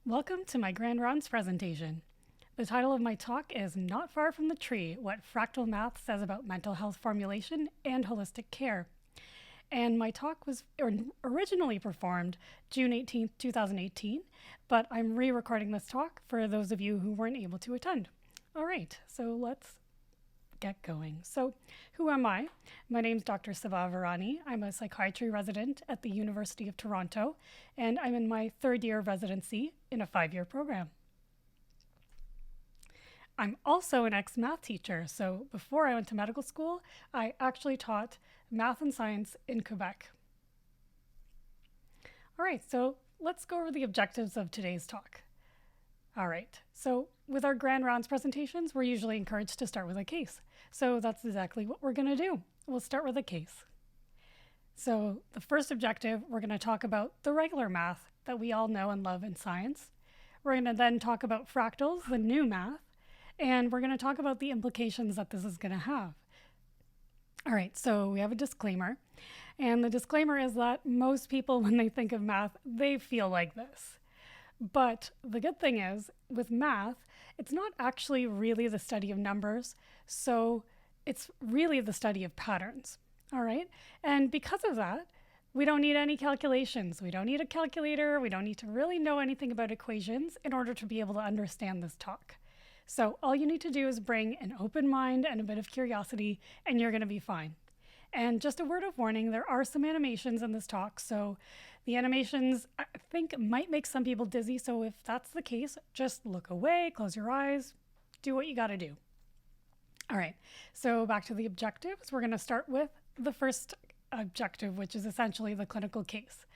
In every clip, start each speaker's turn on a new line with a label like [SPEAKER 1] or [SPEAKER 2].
[SPEAKER 1] Welcome to my Grand Rounds presentation. The title of my talk is Not Far from the Tree, What Fractal Math Says About Mental Health Formulation and Holistic Care. And my talk was originally performed June 18th, 2018, but I'm re-recording this talk for those of you who weren't able to attend. All right, so let's get going. So who am I? My name's Dr. Siva Virani. I'm a psychiatry resident at the University of Toronto, and I'm in my third year of residency in a 5-year program. I'm also an ex-math teacher, so before I went to medical school, I actually taught math and science in Quebec. All right, so let's go over the objectives of today's talk. All right, so with our Grand Rounds presentations, we're usually encouraged to start with a case. So that's exactly what we're going to do. We'll start with a case. So the first objective, we're going to talk about the regular math that we all know and love in science. We're going to then talk about fractals, the new math, and we're going to talk about the implications that this is going to have. All right, so we have a disclaimer, and the disclaimer is that most people, when they think of math, they feel like this. But the good thing is, with math, it's not actually really the study of numbers, so it's really the study of patterns, all right? And because of that, we don't need any calculations. We don't need a calculator. We don't need to really know anything about equations in order to be able to understand this talk. So all you need to do is bring an open mind and a bit of curiosity, and you're going to be fine. And just a word of warning, there are some animations in this talk, so the animations, I think, might make some people dizzy, so if that's the case, just look away, close your eyes, do what you got to do. All right, so back to the objectives. We're going to start with the first objective, which is essentially the clinical case.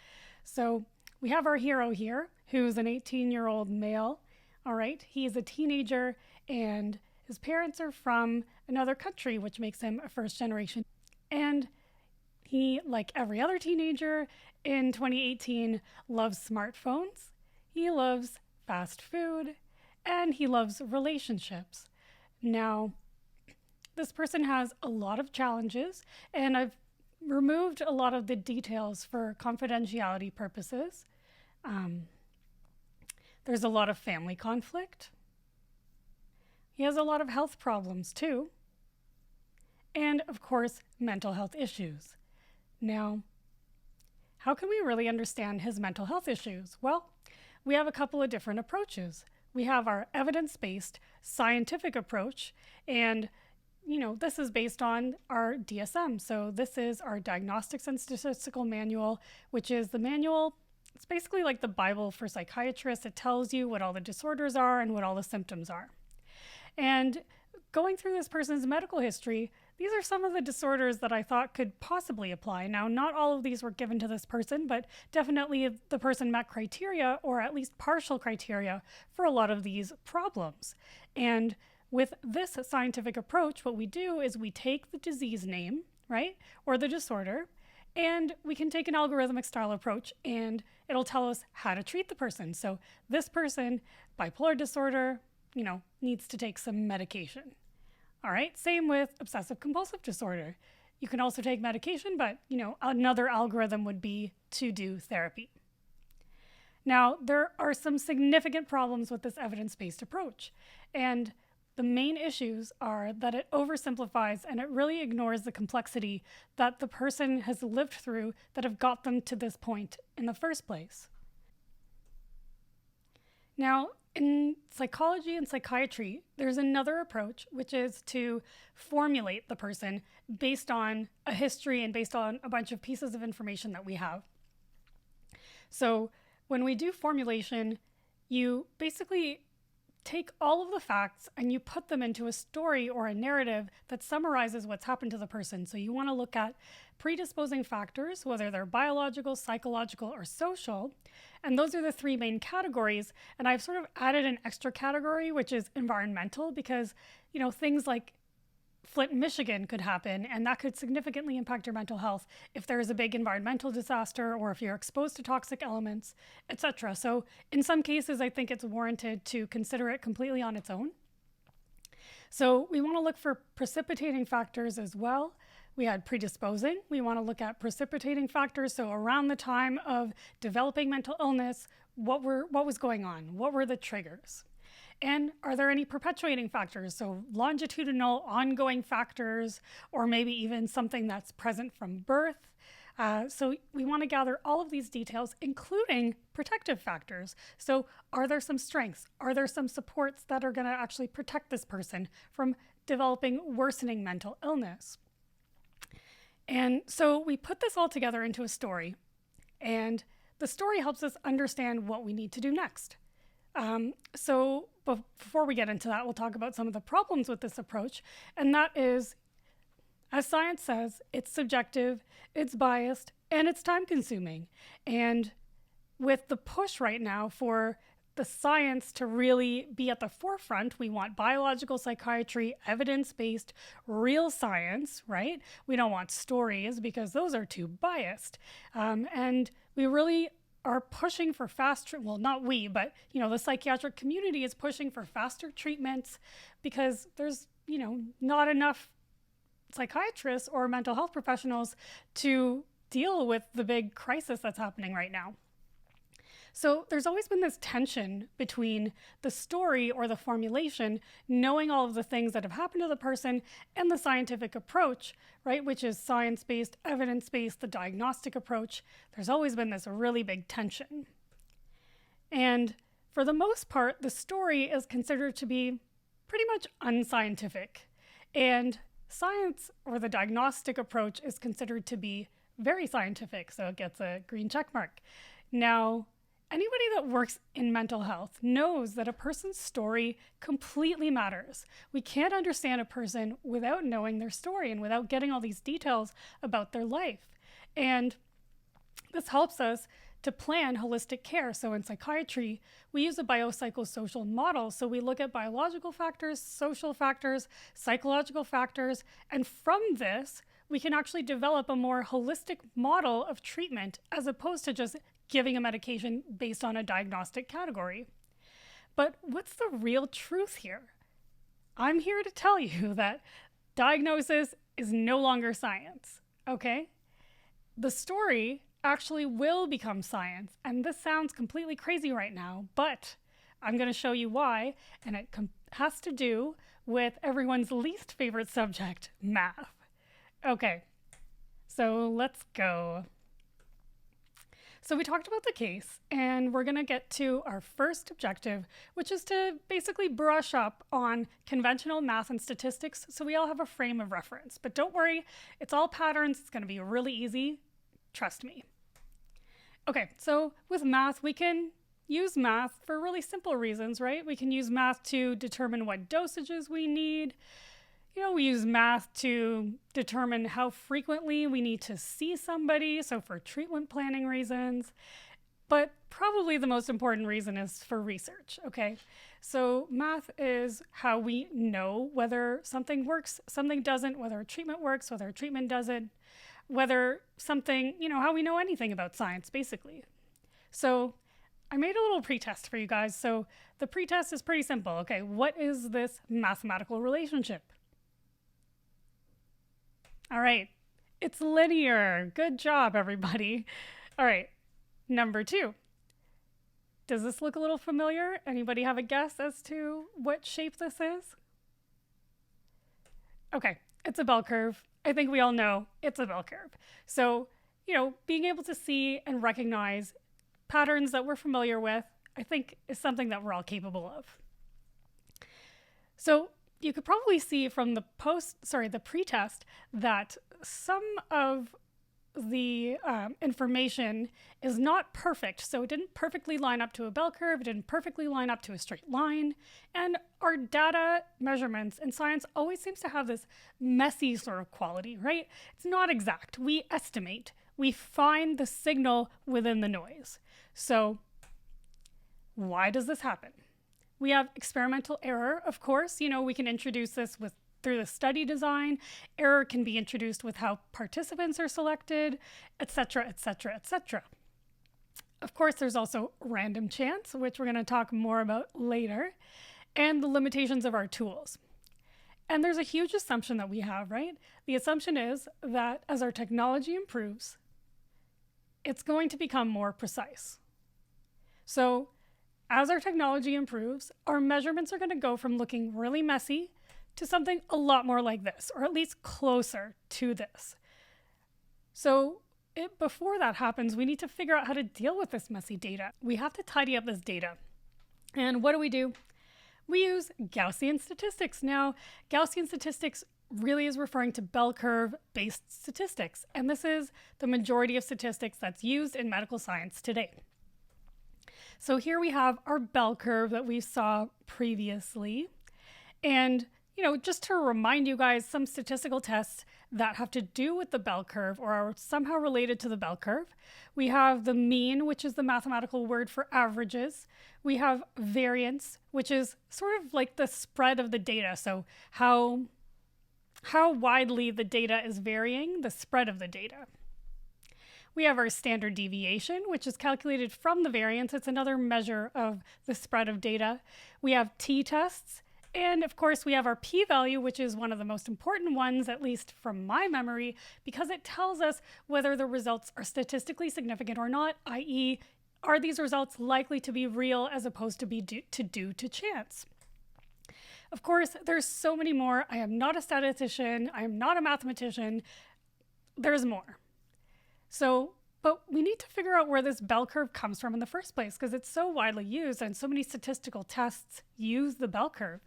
[SPEAKER 1] So we have our hero here, who's an 18-year-old male. All right, he's a teenager, and his parents are from another country, which makes him a first generation. And he, like every other teenager in 2018, loves smartphones, he loves fast food, and he loves relationships. Now, this person has a lot of challenges, and I've removed a lot of the details for confidentiality purposes. There's a lot of family conflict. He has a lot of health problems too. And of course, mental health issues. Now, how can we really understand his mental health issues? Well, we have a couple of different approaches. We have our evidence-based scientific approach, and this is based on our DSM. So this is our Diagnostics and Statistical Manual, which is the manual. It's basically like the Bible for psychiatrists. It tells you what all the disorders are and what all the symptoms are. And going through this person's medical history, these are some of the disorders that I thought could possibly apply. Now, not all of these were given to this person, but definitely the person met criteria, or at least partial criteria, for a lot of these problems. And with this scientific approach, what we do is we take the disease name, right, or the disorder, and we can take an algorithmic style approach, and it'll tell us how to treat the person. So this person, bipolar disorder, needs to take some medication. All right, same with obsessive compulsive disorder. You can also take medication, but another algorithm would be to do therapy. Now, there are some significant problems with this evidence-based approach, and the main issues are that it oversimplifies and it really ignores the complexity that the person has lived through that have got them to this point in the first place. Now, in psychology and psychiatry, there's another approach, which is to formulate the person based on a history and based on a bunch of pieces of information that we have. So when we do formulation, you basically take all of the facts and you put them into a story or a narrative that summarizes what's happened to the person. So you want to look at predisposing factors, whether they're biological, psychological, or social. And those are the three main categories. And I've sort of added an extra category, which is environmental, because, things like Flint, Michigan could happen, and that could significantly impact your mental health if there is a big environmental disaster or if you're exposed to toxic elements, etc. So in some cases, I think it's warranted to consider it completely on its own. So we want to look for precipitating factors as well, We had predisposing. We want to look at precipitating factors. So around the time of developing mental illness, what was going on? What were the triggers? And are there any perpetuating factors? So longitudinal, ongoing factors, or maybe even something that's present from birth. So we want to gather all of these details, including protective factors. So are there some strengths? Are there some supports that are going to actually protect this person from developing worsening mental illness? And so we put this all together into a story, and the story helps us understand what we need to do next. So before we get into that, we'll talk about some of the problems with this approach, and that is, as science says, it's subjective, it's biased, and it's time-consuming. And with the push right now for the science to really be at the forefront, we want biological psychiatry, evidence-based, real science, right? We don't want stories because those are too biased. And we really are pushing for well, not we, but the psychiatric community is pushing for faster treatments because there's not enough psychiatrists or mental health professionals to deal with the big crisis that's happening right now. So there's always been this tension between the story or the formulation, knowing all of the things that have happened to the person, and the scientific approach, right, which is science-based, evidence-based, the diagnostic approach. There's always been this really big tension. And for the most part, the story is considered to be pretty much unscientific. And science, or the diagnostic approach, is considered to be very scientific, so it gets a green check mark. Now, anybody that works in mental health knows that a person's story completely matters. We can't understand a person without knowing their story and without getting all these details about their life. And this helps us to plan holistic care. So in psychiatry, we use a biopsychosocial model. So we look at biological factors, social factors, psychological factors, and from this, we can actually develop a more holistic model of treatment as opposed to just giving a medication based on a diagnostic category. But what's the real truth here? I'm here to tell you that diagnosis is no longer science, okay? The story actually will become science, and this sounds completely crazy right now, but I'm going to show you why, and it has to do with everyone's least favorite subject, math. Okay, so let's go. So we talked about the case, and we're going to get to our first objective, which is to basically brush up on conventional math and statistics so we all have a frame of reference. But don't worry, it's all patterns. It's going to be really easy. Trust me. Okay, so with math, we can use math for really simple reasons, right? We can use math to determine what dosages we need. We use math to determine how frequently we need to see somebody, so for treatment planning reasons. But probably the most important reason is for research, okay? So math is how we know whether something works, something doesn't, whether a treatment works, whether a treatment doesn't, whether something, how we know anything about science, basically. So I made a little pretest for you guys. So the pretest is pretty simple. Okay, what is this mathematical relationship? All right, it's linear. Good job, everybody. All right, number 2. Does this look a little familiar? Anybody have a guess as to what shape this is? Okay, it's a bell curve. I think we all know it's a bell curve. So, being able to see and recognize patterns that we're familiar with, I think is something that we're all capable of. So you could probably see from the pretest that some of the information is not perfect. So it didn't perfectly line up to a bell curve. It didn't perfectly line up to a straight line. And our data measurements in science always seems to have this messy sort of quality, right? It's not exact. We estimate. We find the signal within the noise. So why does this happen? We have experimental error, of course. We can introduce this through the study design. Error can be introduced with how participants are selected, etc., etc., etc. Of course, there's also random chance, which we're going to talk more about later, and the limitations of our tools. And there's a huge assumption that we have, right? The assumption is that as our technology improves, it's going to become more precise. So as our technology improves, our measurements are going to go from looking really messy to something a lot more like this, or at least closer to this. So before that happens, we need to figure out how to deal with this messy data. We have to tidy up this data. And what do? We use Gaussian statistics. Now, Gaussian statistics really is referring to bell curve-based statistics, and this is the majority of statistics that's used in medical science today. So here we have our bell curve that we saw previously. And, just to remind you guys, some statistical tests that have to do with the bell curve or are somehow related to the bell curve. We have the mean, which is the mathematical word for averages. We have variance, which is sort of like the spread of the data. So how widely the data is varying, the spread of the data. We have our standard deviation, which is calculated from the variance. It's another measure of the spread of data. We have t-tests. And of course, we have our p-value, which is one of the most important ones, at least from my memory, because it tells us whether the results are statistically significant or not, i.e., are these results likely to be real as opposed to be due to chance? Of course, there's so many more. I am not a statistician. I am not a mathematician. There's more. But we need to figure out where this bell curve comes from in the first place, because it's so widely used and so many statistical tests use the bell curve.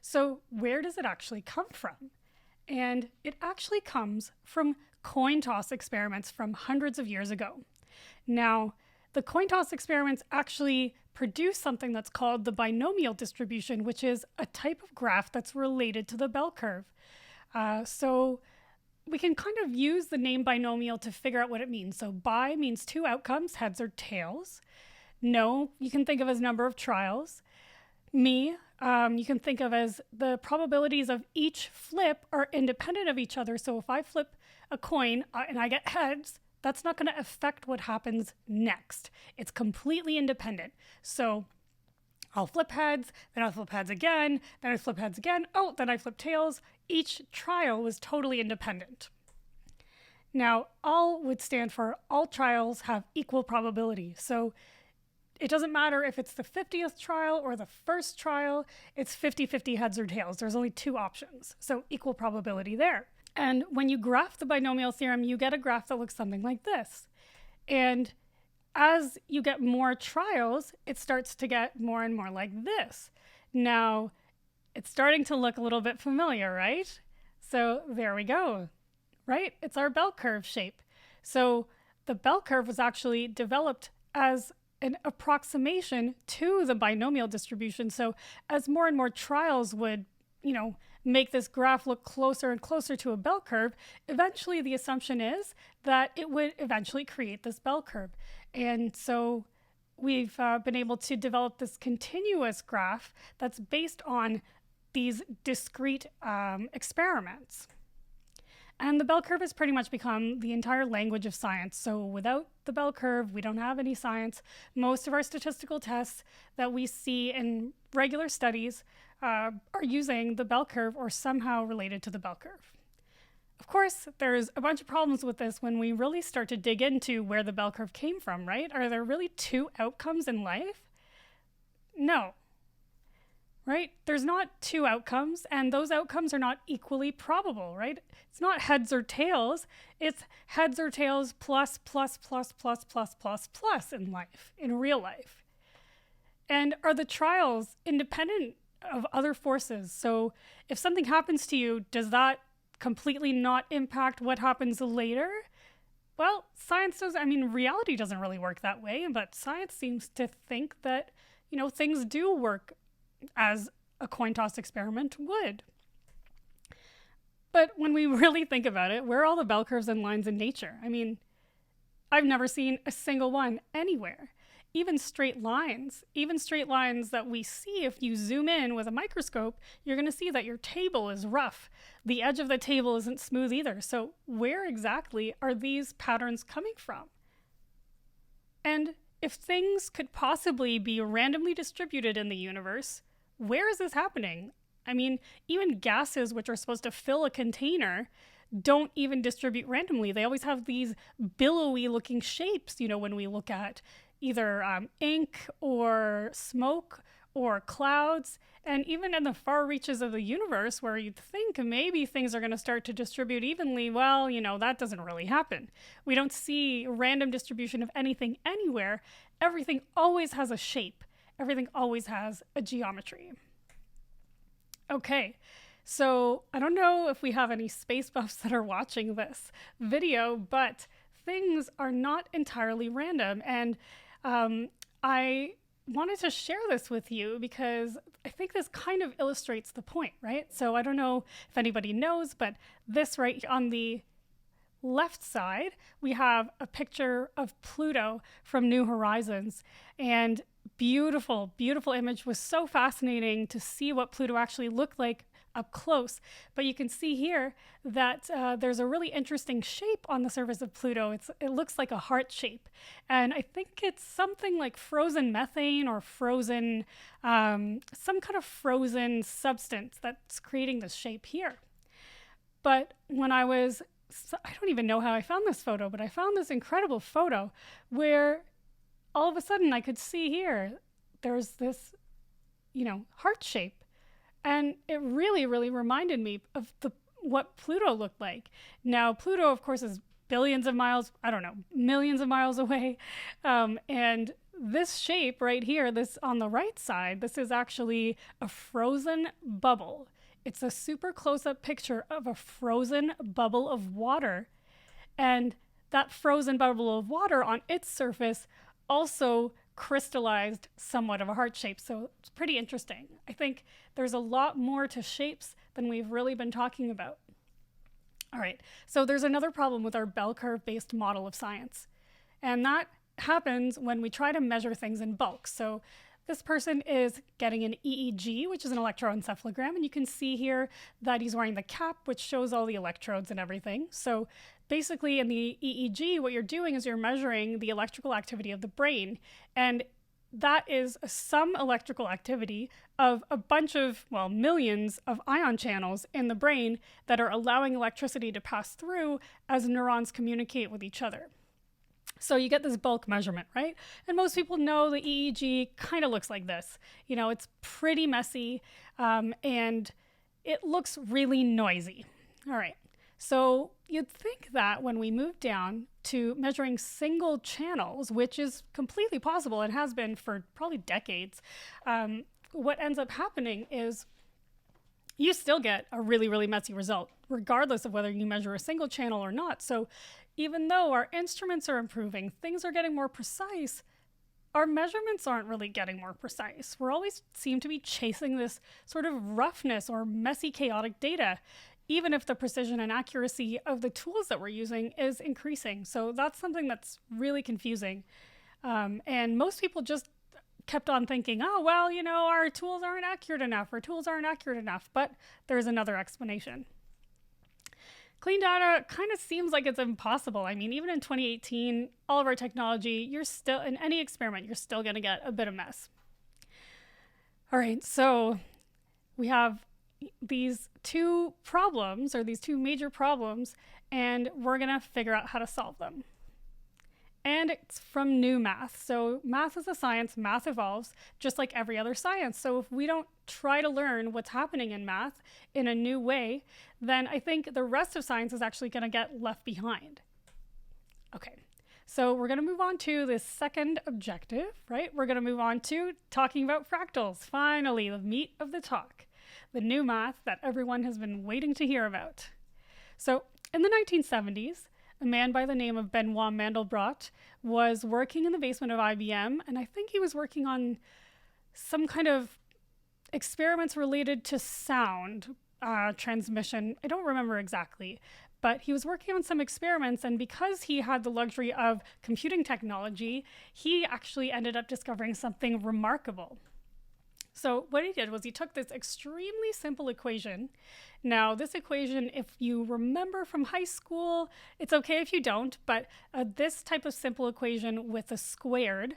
[SPEAKER 1] So where does it actually come from? And it actually comes from coin toss experiments from hundreds of years ago. Now, the coin toss experiments actually produce something that's called the binomial distribution, which is a type of graph that's related to the bell curve. So we can kind of use the name binomial to figure out what it means. So bi means two outcomes, heads or tails. No, you can think of as number of trials. Me, you can think of as the probabilities of each flip are independent of each other. So if I flip a coin and I get heads, that's not going to affect what happens next. It's completely independent. So I'll flip heads, then I'll flip heads again, then I flip heads again, then I flip tails. Each trial was totally independent. Now, all would stand for all trials have equal probability. So it doesn't matter if it's the 50th trial or the first trial, it's 50-50 heads or tails. There's only two options. So equal probability there. And when you graph the binomial theorem, you get a graph that looks something like this. And as you get more trials, it starts to get more and more like this. Now, it's starting to look a little bit familiar, right? So there we go, right? It's our bell curve shape. So the bell curve was actually developed as an approximation to the binomial distribution. So as more and more trials would, make this graph look closer and closer to a bell curve, eventually the assumption is that it would eventually create this bell curve. And so we've been able to develop this continuous graph that's based on these discrete experiments. And the bell curve has pretty much become the entire language of science. So without the bell curve, we don't have any science. Most of our statistical tests that we see in regular studies are using the bell curve or somehow related to the bell curve. Of course, there's a bunch of problems with this when we really start to dig into where the bell curve came from, right? Are there really two outcomes in life? No. Right? There's not two outcomes, and those outcomes are not equally probable, right? It's not heads or tails. It's heads or tails plus, plus, plus, plus, plus, plus, plus in life, in real life. And are the trials independent of other forces? So if something happens to you, does that completely not impact what happens later? Well, reality doesn't really work that way, but science seems to think that, things do work as a coin toss experiment would. But when we really think about it, where are all the bell curves and lines in nature? I've never seen a single one anywhere. Even straight lines that we see if you zoom in with a microscope, you're going to see that your table is rough. The edge of the table isn't smooth either. So where exactly are these patterns coming from? And if things could possibly be randomly distributed in the universe, where is this happening? I mean, even gases, which are supposed to fill a container, don't even distribute randomly. They always have these billowy looking shapes, when we look at either ink or smoke or clouds. And even in the far reaches of the universe, where you'd think maybe things are going to start to distribute evenly, well, that doesn't really happen. We don't see random distribution of anything anywhere. Everything always has a shape. Everything always has a geometry. Okay, so I don't know if we have any space buffs that are watching this video, but things are not entirely random. And I wanted to share this with you because I think this kind of illustrates the point, right? So I don't know if anybody knows, but this right on the left side, we have a picture of Pluto from New Horizons, and beautiful, beautiful image. Was so fascinating to see what Pluto actually looked like up close. But you can see here that there's a really interesting shape on the surface of Pluto. It looks like a heart shape. And I think it's something like frozen methane or frozen, some kind of frozen substance that's creating this shape here. But when I don't even know how I found this photo, but I found this incredible photo where all of a sudden I could see here, there's this, heart shape. And it really, really reminded me of what Pluto looked like. Now, Pluto, of course, is billions of miles, millions of miles away. And this shape right here, this on the right side, this is actually a frozen bubble. It's a super close-up picture of a frozen bubble of water. And that frozen bubble of water on its surface also crystallized somewhat of a heart shape. So it's pretty interesting. I think there's a lot more to shapes than we've really been talking about. All right, so there's another problem with our bell curve-based model of science. And that happens when we try to measure things in bulk. So this person is getting an EEG, which is an electroencephalogram, and you can see here that he's wearing the cap, which shows all the electrodes and everything. So basically in the EEG, what you're doing is you're measuring the electrical activity of the brain, and that is some electrical activity of a bunch of, millions of ion channels in the brain that are allowing electricity to pass through as neurons communicate with each other. So you get this bulk measurement, right? And most people know the EEG kind of looks like this. It's pretty messy, and it looks really noisy. All right. So you'd think that when we move down to measuring single channels, which is completely possible and has been for probably decades, what ends up happening is you still get a really, really messy result, regardless of whether you measure a single channel or not. So even though our instruments are improving, things are getting more precise, our measurements aren't really getting more precise. We're always seem to be chasing this sort of roughness or messy, chaotic data, even if the precision and accuracy of the tools that we're using is increasing. So that's something that's really confusing. And most people just kept on thinking, our tools aren't accurate enough, but there's another explanation. Clean data kind of seems like it's impossible. I mean, even in 2018, all of our technology, in any experiment, you're still going to get a bit of mess. All right, so we have these two problems, or these two major problems, and we're going to figure out how to solve them. And it's from new math. So math is a science, math evolves just like every other science. So if we don't try to learn what's happening in math in a new way, then I think the rest of science is actually going to get left behind. Okay, so we're going to move on to the second objective, right? We're going to move on to talking about fractals. Finally, the meat of the talk, the new math that everyone has been waiting to hear about. So in the 1970s, a man by the name of Benoit Mandelbrot was working in the basement of IBM, and I think he was working on some kind of experiments related to sound transmission. I don't remember exactly, but he was working on some experiments, and because he had the luxury of computing technology, he actually ended up discovering something remarkable. So what he did was he took this extremely simple equation. Now, this equation, if you remember from high school, it's okay if you don't, but this type of simple equation with a squared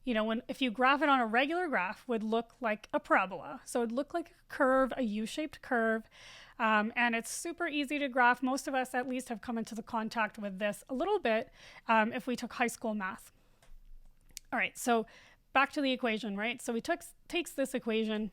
[SPEAKER 1] if you graph it on a regular graph, would look like a parabola. So it would look like a curve, a U-shaped curve. And it's super easy to graph. Most of us at least have come into the contact with this a little bit if we took high school math. All right, so back to the equation, right? So he takes this equation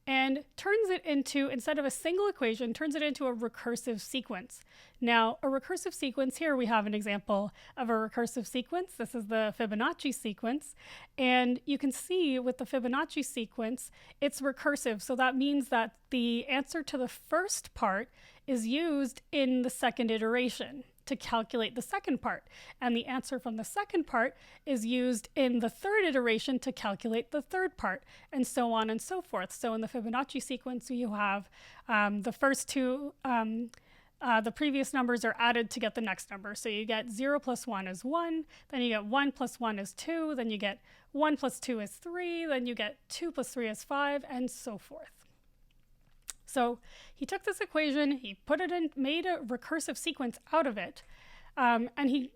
[SPEAKER 1] and turns it into, instead of a single equation, turns it into a recursive sequence. Now, a recursive sequence, here we have an example of a recursive sequence. This is the Fibonacci sequence. And you can see with the Fibonacci sequence, it's recursive. So that means that the answer to the first part is used in the second iteration to calculate the second part. And the answer from the second part is used in the third iteration to calculate the third part, and so on and so forth. So in the Fibonacci sequence, you have the first two, the previous numbers are added to get the next number. So you get 0 plus 1 is 1, then you get 1 plus 1 is 2, then you get 1 plus 2 is 3, then you get 2 plus 3 is 5, and so forth. So he took this equation, he put it in, made a recursive sequence out of it, and he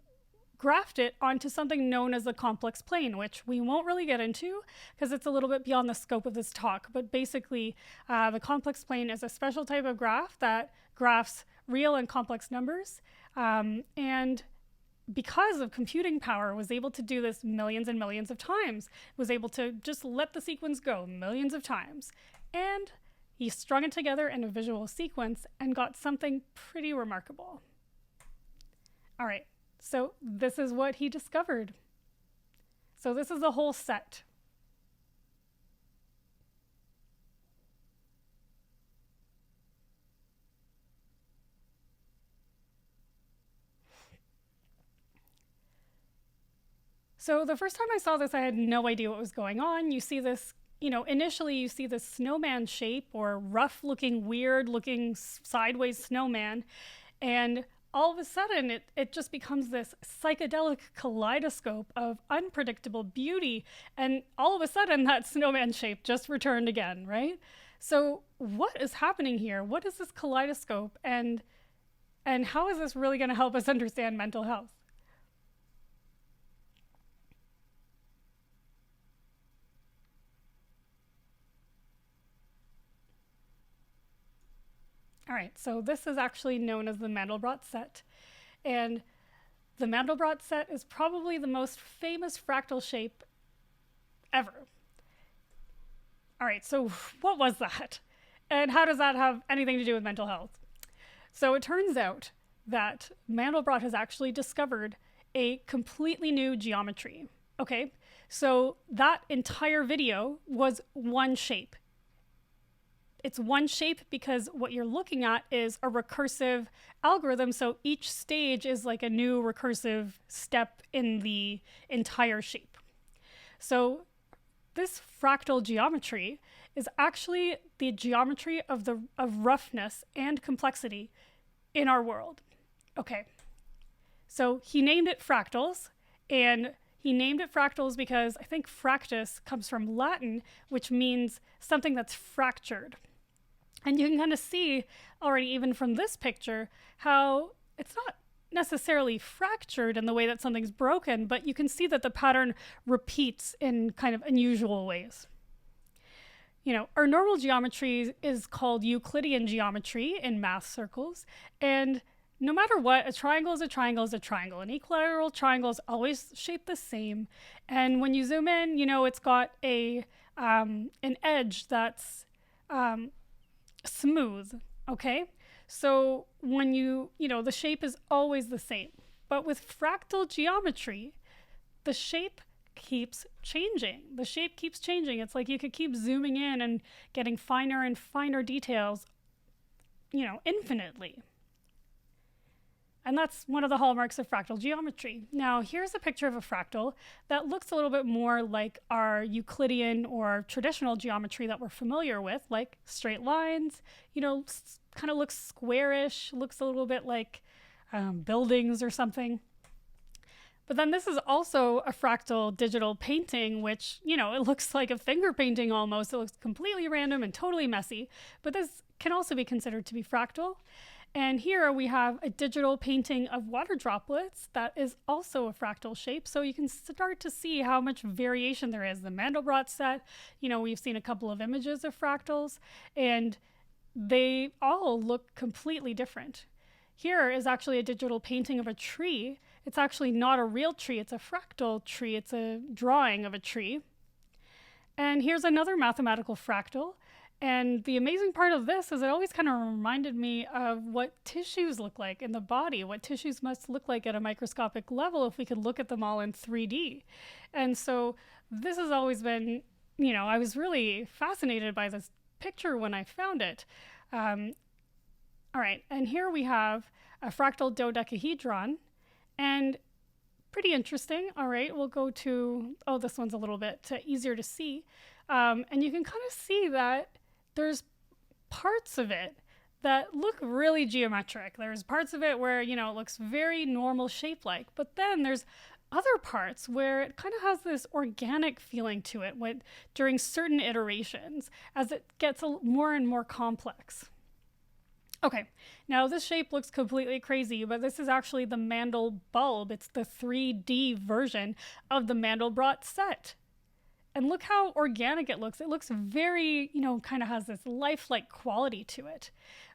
[SPEAKER 1] graphed it onto something known as the complex plane, which we won't really get into because it's a little bit beyond the scope of this talk. But basically, the complex plane is a special type of graph that graphs real and complex numbers, and because of computing power, was able to do this millions and millions of times, was able to just let the sequence go millions of times. And he strung it together in a visual sequence and got something pretty remarkable. All right, so this is what he discovered. So this is the whole set. So the first time I saw this, I had no idea what was going on. You see this, initially you see this snowman shape, or rough looking, weird looking sideways snowman. And all of a sudden it just becomes this psychedelic kaleidoscope of unpredictable beauty. And all of a sudden that snowman shape just returned again, right? So what is happening here? What is this kaleidoscope? And how is this really going to help us understand mental health? All right, so this is actually known as the Mandelbrot set. And the Mandelbrot set is probably the most famous fractal shape ever. All right, so what was that? And how does that have anything to do with mental health? So it turns out that Mandelbrot has actually discovered a completely new geometry. Okay, so that entire video was one shape. It's one shape because what you're looking at is a recursive algorithm. So each stage is like a new recursive step in the entire shape. So this fractal geometry is actually the geometry of roughness and complexity in our world. Okay, so he named it fractals, and he named it fractals because I think fractus comes from Latin, which means something that's fractured. And you can kind of see already, even from this picture, how it's not necessarily fractured in the way that something's broken, but you can see that the pattern repeats in kind of unusual ways. Our normal geometry is called Euclidean geometry in math circles. And no matter what, a triangle is a triangle is a triangle. An equilateral triangle is always shaped the same. And when you zoom in, it's got an edge that's smooth, okay? So when the shape is always the same. But with fractal geometry, the shape keeps changing. The shape keeps changing. It's like you could keep zooming in and getting finer and finer details, infinitely. And that's one of the hallmarks of fractal geometry. Now, here's a picture of a fractal that looks a little bit more like our Euclidean or traditional geometry that we're familiar with, like straight lines, kind of looks squarish, looks a little bit like buildings or something. But then this is also a fractal digital painting, which, it looks like a finger painting almost. It looks completely random and totally messy, but this can also be considered to be fractal. And here we have a digital painting of water droplets that is also a fractal shape. So you can start to see how much variation there is. The Mandelbrot set, we've seen a couple of images of fractals, and they all look completely different. Here is actually a digital painting of a tree. It's actually not a real tree, it's a fractal tree. It's a drawing of a tree. And here's another mathematical fractal. And the amazing part of this is it always kind of reminded me of what tissues look like in the body, what tissues must look like at a microscopic level if we could look at them all in 3D. And so this has always been, I was really fascinated by this picture when I found it. All right, and here we have a fractal dodecahedron, and pretty interesting. All right, we'll go to, this one's a little bit easier to see. And you can kind of see that there's parts of it that look really geometric. There's parts of it where, it looks very normal shape-like, but then there's other parts where it kind of has this organic feeling to it during certain iterations as it gets more and more complex. Okay, now this shape looks completely crazy, but this is actually the Mandel bulb. It's the 3D version of the Mandelbrot set. And look how organic it looks. It looks very, kind of has this lifelike quality to it.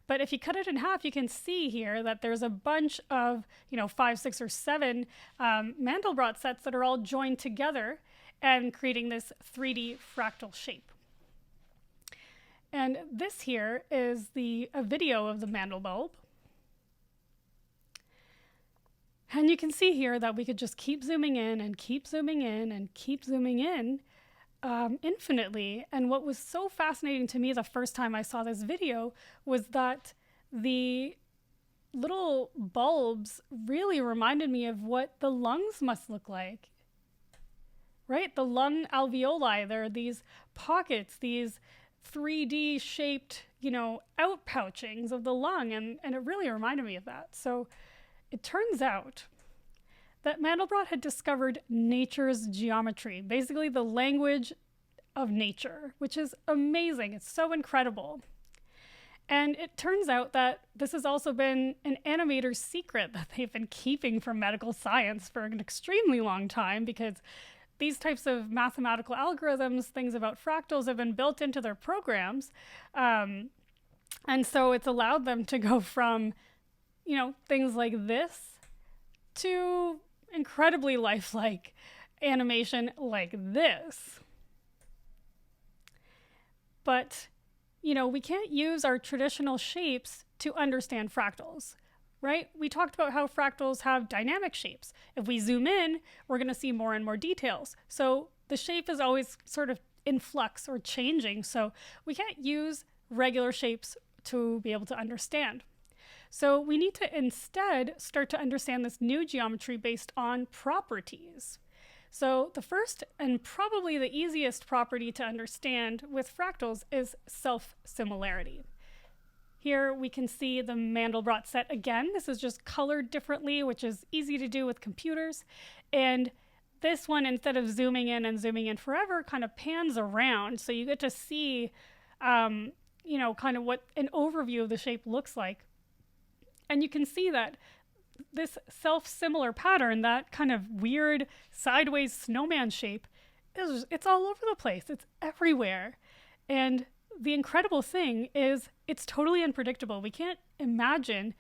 [SPEAKER 1] But if you cut it in half, you can see here that there's a bunch of, 5, 6, or 7 Mandelbrot sets that are all joined together and creating this 3D fractal shape. And this here is a video of the Mandel bulb. And you can see here that we could just keep zooming in and keep zooming in and keep zooming in infinitely. And what was so fascinating to me the first time I saw this video was that the little bulbs really reminded me of what the lungs must look like, right? The lung alveoli, there are these pockets, these 3D shaped, outpouchings of the lung, and it really reminded me of that. So it turns out that Mandelbrot had discovered nature's geometry, basically the language of nature, which is amazing. It's so incredible. And it turns out that this has also been an animator's secret that they've been keeping from medical science for an extremely long time, because these types of mathematical algorithms, things about fractals, have been built into their programs. And so it's allowed them to go from, things like this to incredibly lifelike animation like this. But, we can't use our traditional shapes to understand fractals. Right? We talked about how fractals have dynamic shapes. If we zoom in, we're going to see more and more details. So the shape is always sort of in flux or changing. So we can't use regular shapes to be able to understand. So we need to instead start to understand this new geometry based on properties. So the first and probably the easiest property to understand with fractals is self-similarity. Here we can see the Mandelbrot set again. This is just colored differently, which is easy to do with computers. And this one, instead of zooming in forever, kind of pans around. So you get to see, kind of what an overview of the shape looks like. And you can see that this self-similar pattern, that kind of weird sideways snowman shape, it's all over the place. It's everywhere. And the incredible thing is it's totally unpredictable. We can't imagine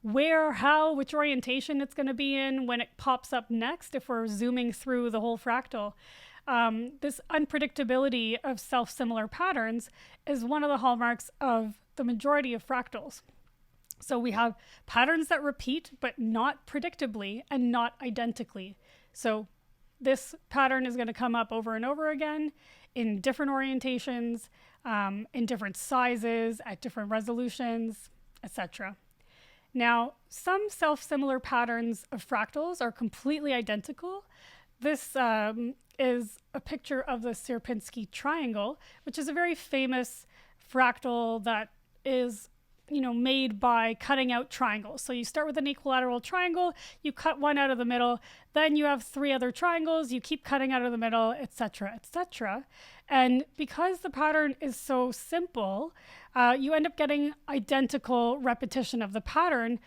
[SPEAKER 1] where, how, which orientation it's going to be in when it pops up next if we're zooming through the whole fractal. This unpredictability of self-similar patterns is one of the hallmarks of the majority of fractals. So we have patterns that repeat, but not predictably and not identically. So this pattern is going to come up over and over again in different orientations, in different sizes, at different resolutions, etc. Now, some self-similar patterns of fractals are completely identical. This is a picture of the Sierpinski triangle, which is a very famous fractal that is made by cutting out triangles. So you start with an equilateral triangle, you cut one out of the middle, then you have 3 other triangles, you keep cutting out of the middle, etc., etc. And because the pattern is so simple, you end up getting identical repetition of the pattern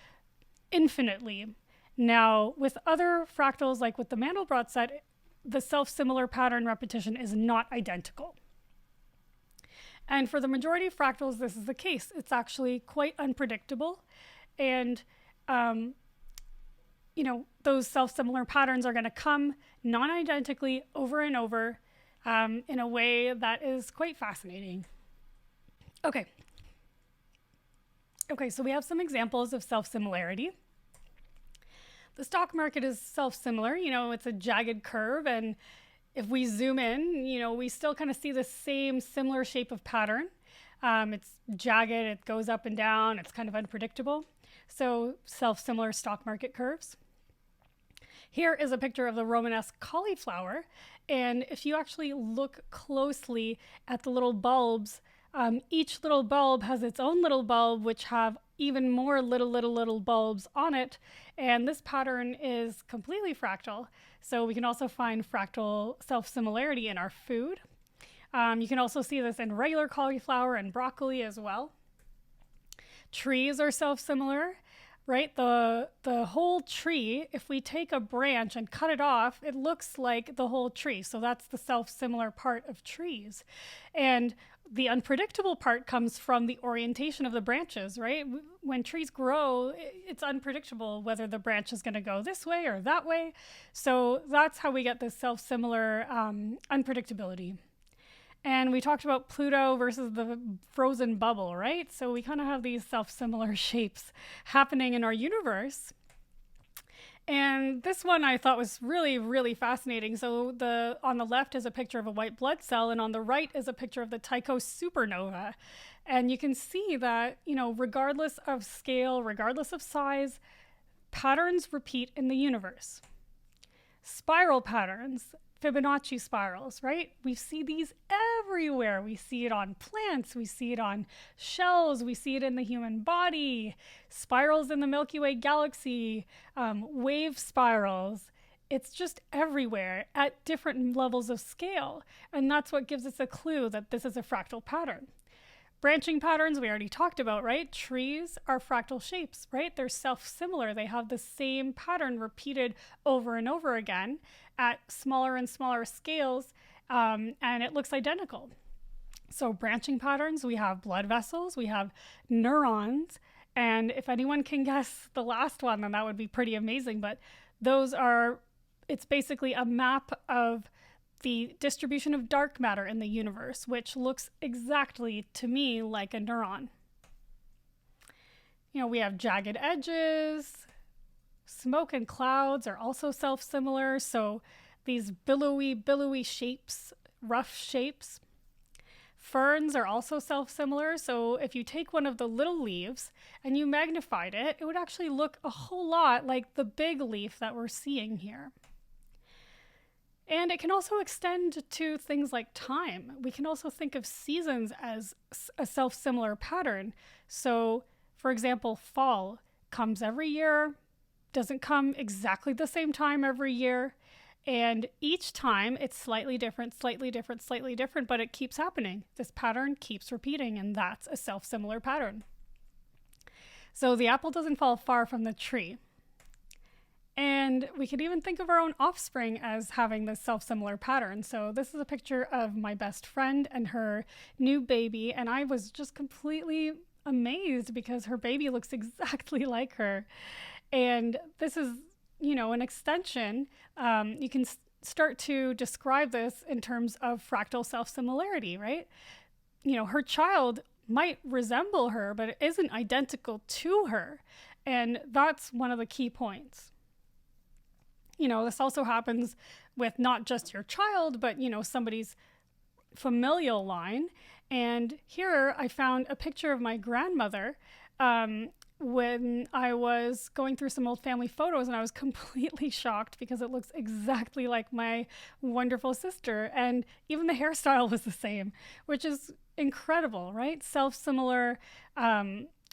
[SPEAKER 1] infinitely. Now, with other fractals, like with the Mandelbrot set, the self-similar pattern repetition is not identical. And for the majority of fractals, this is the case. It's actually quite unpredictable. And, those self-similar patterns are going to come non-identically over and over in a way that is quite fascinating. Okay, so we have some examples of self-similarity. The stock market is self-similar. It's a jagged curve, and if we zoom in, we still kind of see the same similar shape of pattern. It's jagged, it goes up and down, it's kind of unpredictable. So self-similar stock market curves. Here is a picture of the Romanesque cauliflower. And if you actually look closely at the little bulbs, each little bulb has its own little bulb, which have even more little bulbs on it. And this pattern is completely fractal. So we can also find fractal self-similarity in our food. You can also see this in regular cauliflower and broccoli as well. Trees are self-similar, right? The whole tree, if we take a branch and cut it off, it looks like the whole tree. So that's the self-similar part of trees. And the unpredictable part comes from the orientation of the branches, right? When trees grow, it's unpredictable whether the branch is going to go this way or that way. So that's how we get this self-similar unpredictability. And we talked about Pluto versus the frozen bubble, right? So we kind of have these self-similar shapes happening in our universe. And this one I thought was really, really fascinating. So on the left is a picture of a white blood cell, and on the right is a picture of the Tycho supernova. And you can see that, regardless of scale, regardless of size, patterns repeat in the universe. Spiral patterns, Fibonacci spirals, right? We see these everywhere. We see it on plants, we see it on shells, we see it in the human body, spirals in the Milky Way galaxy, wave spirals. It's just everywhere at different levels of scale. And that's what gives us a clue that this is a fractal pattern. Branching patterns we already talked about, right? Trees are fractal shapes, right? They're self-similar. They have the same pattern repeated over and over again at smaller and smaller scales, and it looks identical. So branching patterns, we have blood vessels, we have neurons, and if anyone can guess the last one, then that would be pretty amazing. But it's basically a map of the distribution of dark matter in the universe, which looks exactly to me like a neuron. We have jagged edges. Smoke and clouds are also self-similar. So these billowy shapes, rough shapes. Ferns are also self-similar. So if you take one of the little leaves and you magnified it, it would actually look a whole lot like the big leaf that we're seeing here. And it can also extend to things like time. We can also think of seasons as a self-similar pattern. So, for example, fall comes every year, doesn't come exactly the same time every year. And each time it's slightly different, but it keeps happening. This pattern keeps repeating, and that's a self-similar pattern. So the apple doesn't fall far from the tree. And we could even think of our own offspring as having this self-similar pattern. So this is a picture of my best friend and her new baby, and I was just completely amazed because her baby looks exactly like her. And this is, an extension. You can start to describe this in terms of fractal self-similarity, right? Her child might resemble her, but it isn't identical to her. And that's one of the key points. This also happens with not just your child, but, somebody's familial line. And here I found a picture of my grandmother when I was going through some old family photos, and I was completely shocked because it looks exactly like my wonderful sister. And even the hairstyle was the same, which is incredible, right? Self-similar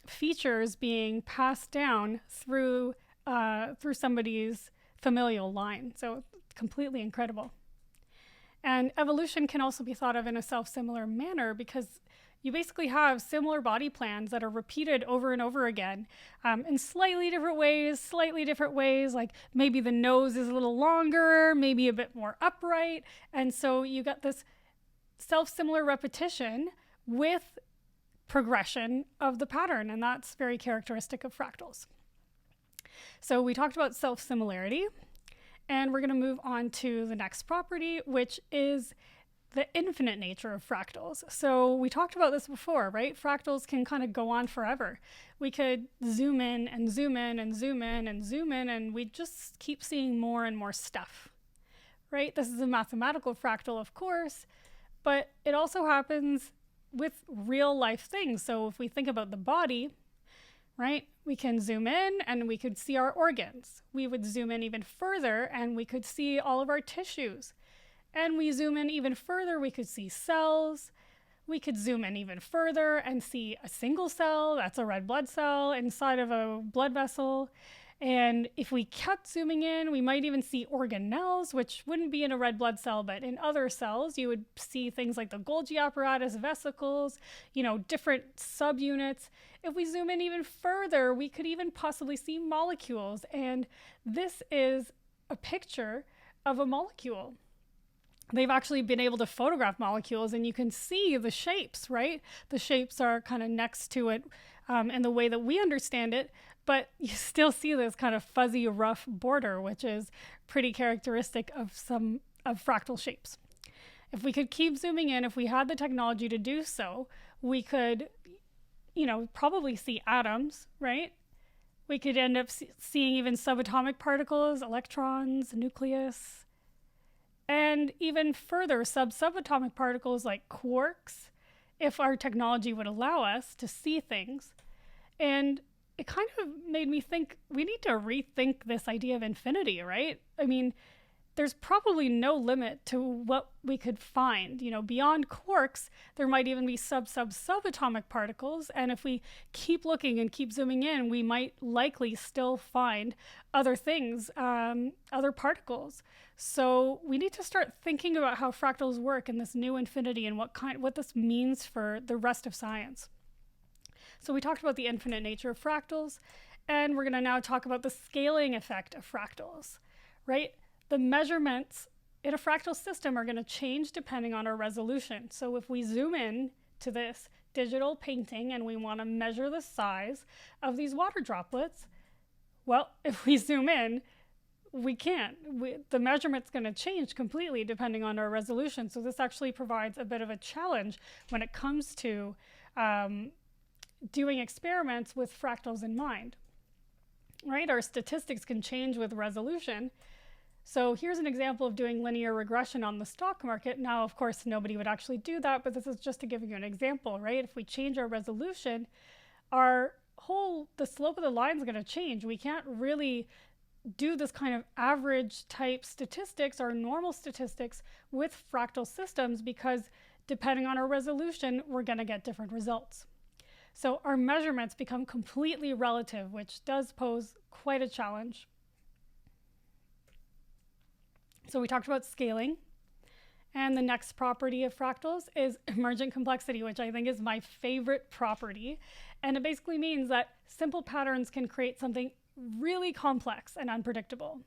[SPEAKER 1] features being passed down through somebody's familial line. So completely incredible. And evolution can also be thought of in a self-similar manner because you basically have similar body plans that are repeated over and over again in slightly different ways, like maybe the nose is a little longer, maybe a bit more upright. And so you got this self-similar repetition with progression of the pattern, and that's very characteristic of fractals. So we talked about self-similarity, and we're going to move on to the next property, which is the infinite nature of fractals. So we talked about this before, right? Fractals can kind of go on forever. We could zoom in and zoom in and zoom in and zoom in, and we just keep seeing more and more stuff, right? This is a mathematical fractal, of course, but it also happens with real life things. So if we think about the body, right, we can zoom in and we could see our organs. We would zoom in even further and we could see all of our tissues. And we zoom in even further, we could see cells. We could zoom in even further and see a single cell, that's a red blood cell inside of a blood vessel. And if we kept zooming in, we might even see organelles, which wouldn't be in a red blood cell, but in other cells, you would see things like the Golgi apparatus, vesicles, different subunits. If we zoom in even further, we could even possibly see molecules. And this is a picture of a molecule. They've actually been able to photograph molecules and you can see the shapes, right? The shapes are kind of next to it in the way that we understand it, but you still see this kind of fuzzy, rough border, which is pretty characteristic of some of fractal shapes. If we could keep zooming in, if we had the technology to do so, we could, probably see atoms, right? We could end up seeing even subatomic particles, electrons, nucleus, and even further subatomic particles like quarks, if our technology would allow us to see things. And it kind of made me think we need to rethink this idea of infinity, right? I mean, there's probably no limit to what we could find. Beyond quarks, there might even be subatomic particles. And if we keep looking and keep zooming in, we might likely still find other things, other particles. So we need to start thinking about how fractals work in this new infinity and what this means for the rest of science. So we talked about the infinite nature of fractals, and we're going to now talk about the scaling effect of fractals, right? The measurements in a fractal system are going to change depending on our resolution. So if we zoom in to this digital painting and we want to measure the size of these water droplets, well, if we zoom in, we can't. The measurement's going to change completely depending on our resolution. So this actually provides a bit of a challenge when it comes to doing experiments with fractals in mind, right? Our statistics can change with resolution. So here's an example of doing linear regression on the stock market. Now, of course, nobody would actually do that, but this is just to give you an example, right? If we change our resolution, the slope of the line is going to change. We can't really do this kind of average type statistics or normal statistics with fractal systems because depending on our resolution, we're going to get different results. So our measurements become completely relative, which does pose quite a challenge. So we talked about scaling. And the next property of fractals is emergent complexity, which I think is my favorite property. And it basically means that simple patterns can create something really complex and unpredictable.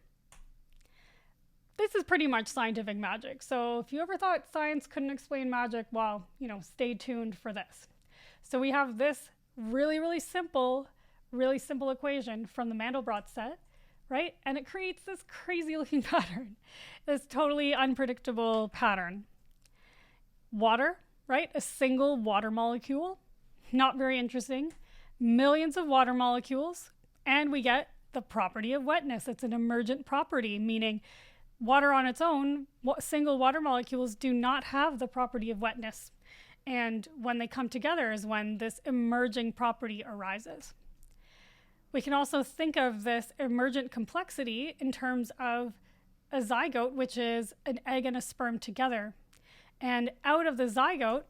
[SPEAKER 1] This is pretty much scientific magic. So if you ever thought science couldn't explain magic, well, stay tuned for this. So we have this really simple equation from the Mandelbrot set, right? And it creates this crazy looking pattern, this totally unpredictable pattern. Water, right? A single water molecule, not very interesting. Millions of water molecules, and we get the property of wetness. It's an emergent property, meaning water on its own, single water molecules do not have the property of wetness. And when they come together is when this emerging property arises. We can also think of this emergent complexity in terms of a zygote, which is an egg and a sperm together. And out of the zygote,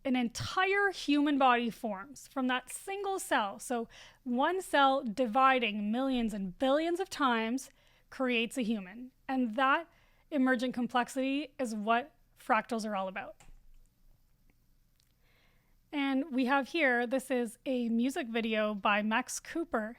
[SPEAKER 1] an entire human body forms from that single cell. So one cell dividing millions and billions of times creates a human. And that emergent complexity is what fractals are all about. And we have here, this is a music video by Max Cooper.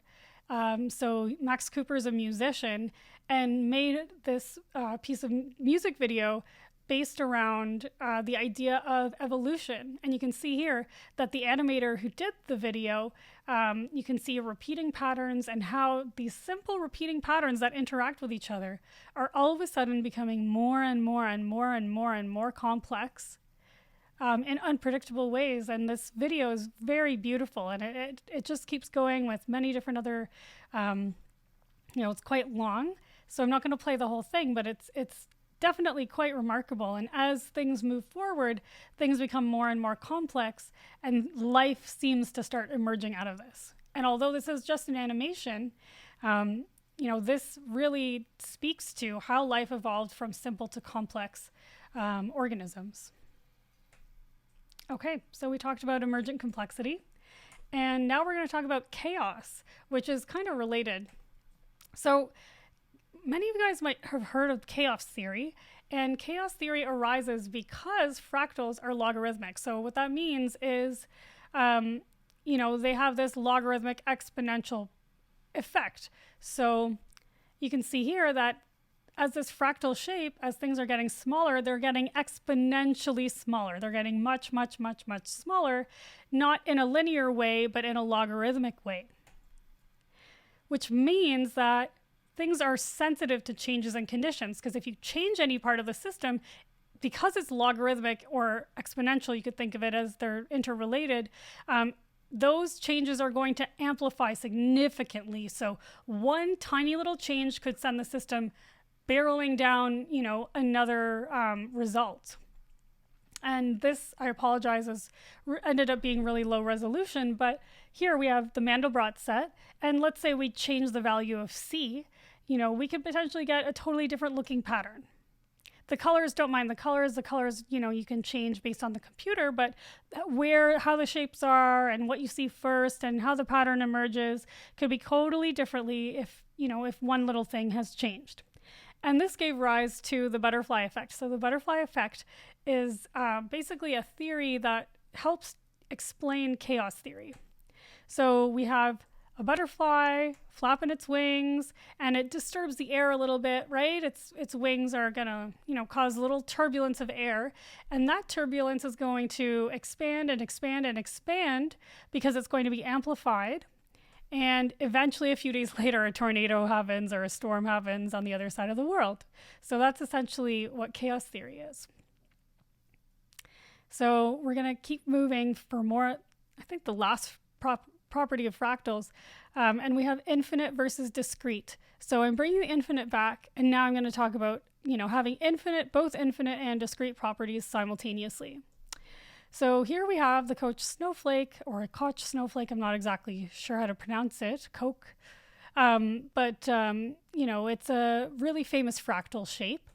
[SPEAKER 1] So Max Cooper is a musician and made this piece of music video based around the idea of evolution. And you can see here that the animator who did the video, you can see repeating patterns and how these simple repeating patterns that interact with each other are all of a sudden becoming more and more and more and more and more complex in unpredictable ways. And this video is very beautiful, and it just keeps going with many different other, it's quite long, so I'm not going to play the whole thing, but it's definitely quite remarkable. And as things move forward, things become more and more complex, and life seems to start emerging out of this. And although this is just an animation, this really speaks to how life evolved from simple to complex organisms. Okay, so we talked about emergent complexity, and now we're going to talk about chaos, which is kind of related. So many of you guys might have heard of chaos theory, and chaos theory arises because fractals are logarithmic. So what that means is, they have this logarithmic exponential effect. So you can see here that as this fractal shape, as things are getting smaller, they're getting exponentially smaller. They're getting much, much, much, much smaller, not in a linear way, but in a logarithmic way. Which means that things are sensitive to changes in conditions, because if you change any part of the system, because it's logarithmic or exponential, you could think of it as they're interrelated, those changes are going to amplify significantly. So one tiny little change could send the system barreling down, another result. And this, I apologize, ended up being really low resolution, but here we have the Mandelbrot set, and let's say we change the value of C, we could potentially get a totally different looking pattern. The colors, don't mind the colors, you can change based on the computer, but how the shapes are and what you see first and how the pattern emerges could be totally differently if one little thing has changed. And this gave rise to the butterfly effect. So the butterfly effect is basically a theory that helps explain chaos theory. So we have a butterfly flapping its wings, and it disturbs the air a little bit, right? Its wings are gonna, cause a little turbulence of air, and that turbulence is going to expand and expand and expand because it's going to be amplified. And eventually, a few days later, a tornado happens or a storm happens on the other side of the world. So that's essentially what chaos theory is. So we're going to keep moving for more, I think the last property of fractals. And we have infinite versus discrete. So I'm bringing the infinite back, and now I'm going to talk about, having both infinite and discrete properties simultaneously. So here we have the Koch snowflake, or a Koch snowflake. I'm not exactly sure how to pronounce it, Koch. But it's a really famous fractal shape.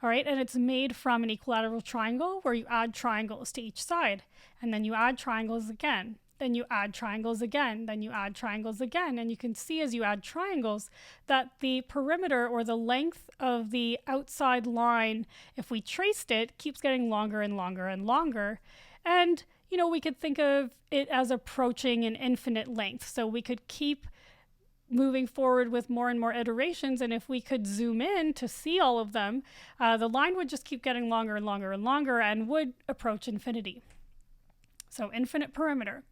[SPEAKER 1] All right, and it's made from an equilateral triangle where you add triangles to each side, and then you add triangles again. Then you add triangles again, then you add triangles again. And you can see as you add triangles that the perimeter, or the length of the outside line, if we traced it, keeps getting longer and longer and longer. And, we could think of it as approaching an infinite length. So we could keep moving forward with more and more iterations. And if we could zoom in to see all of them, the line would just keep getting longer and longer and longer and would approach infinity. So infinite perimeter.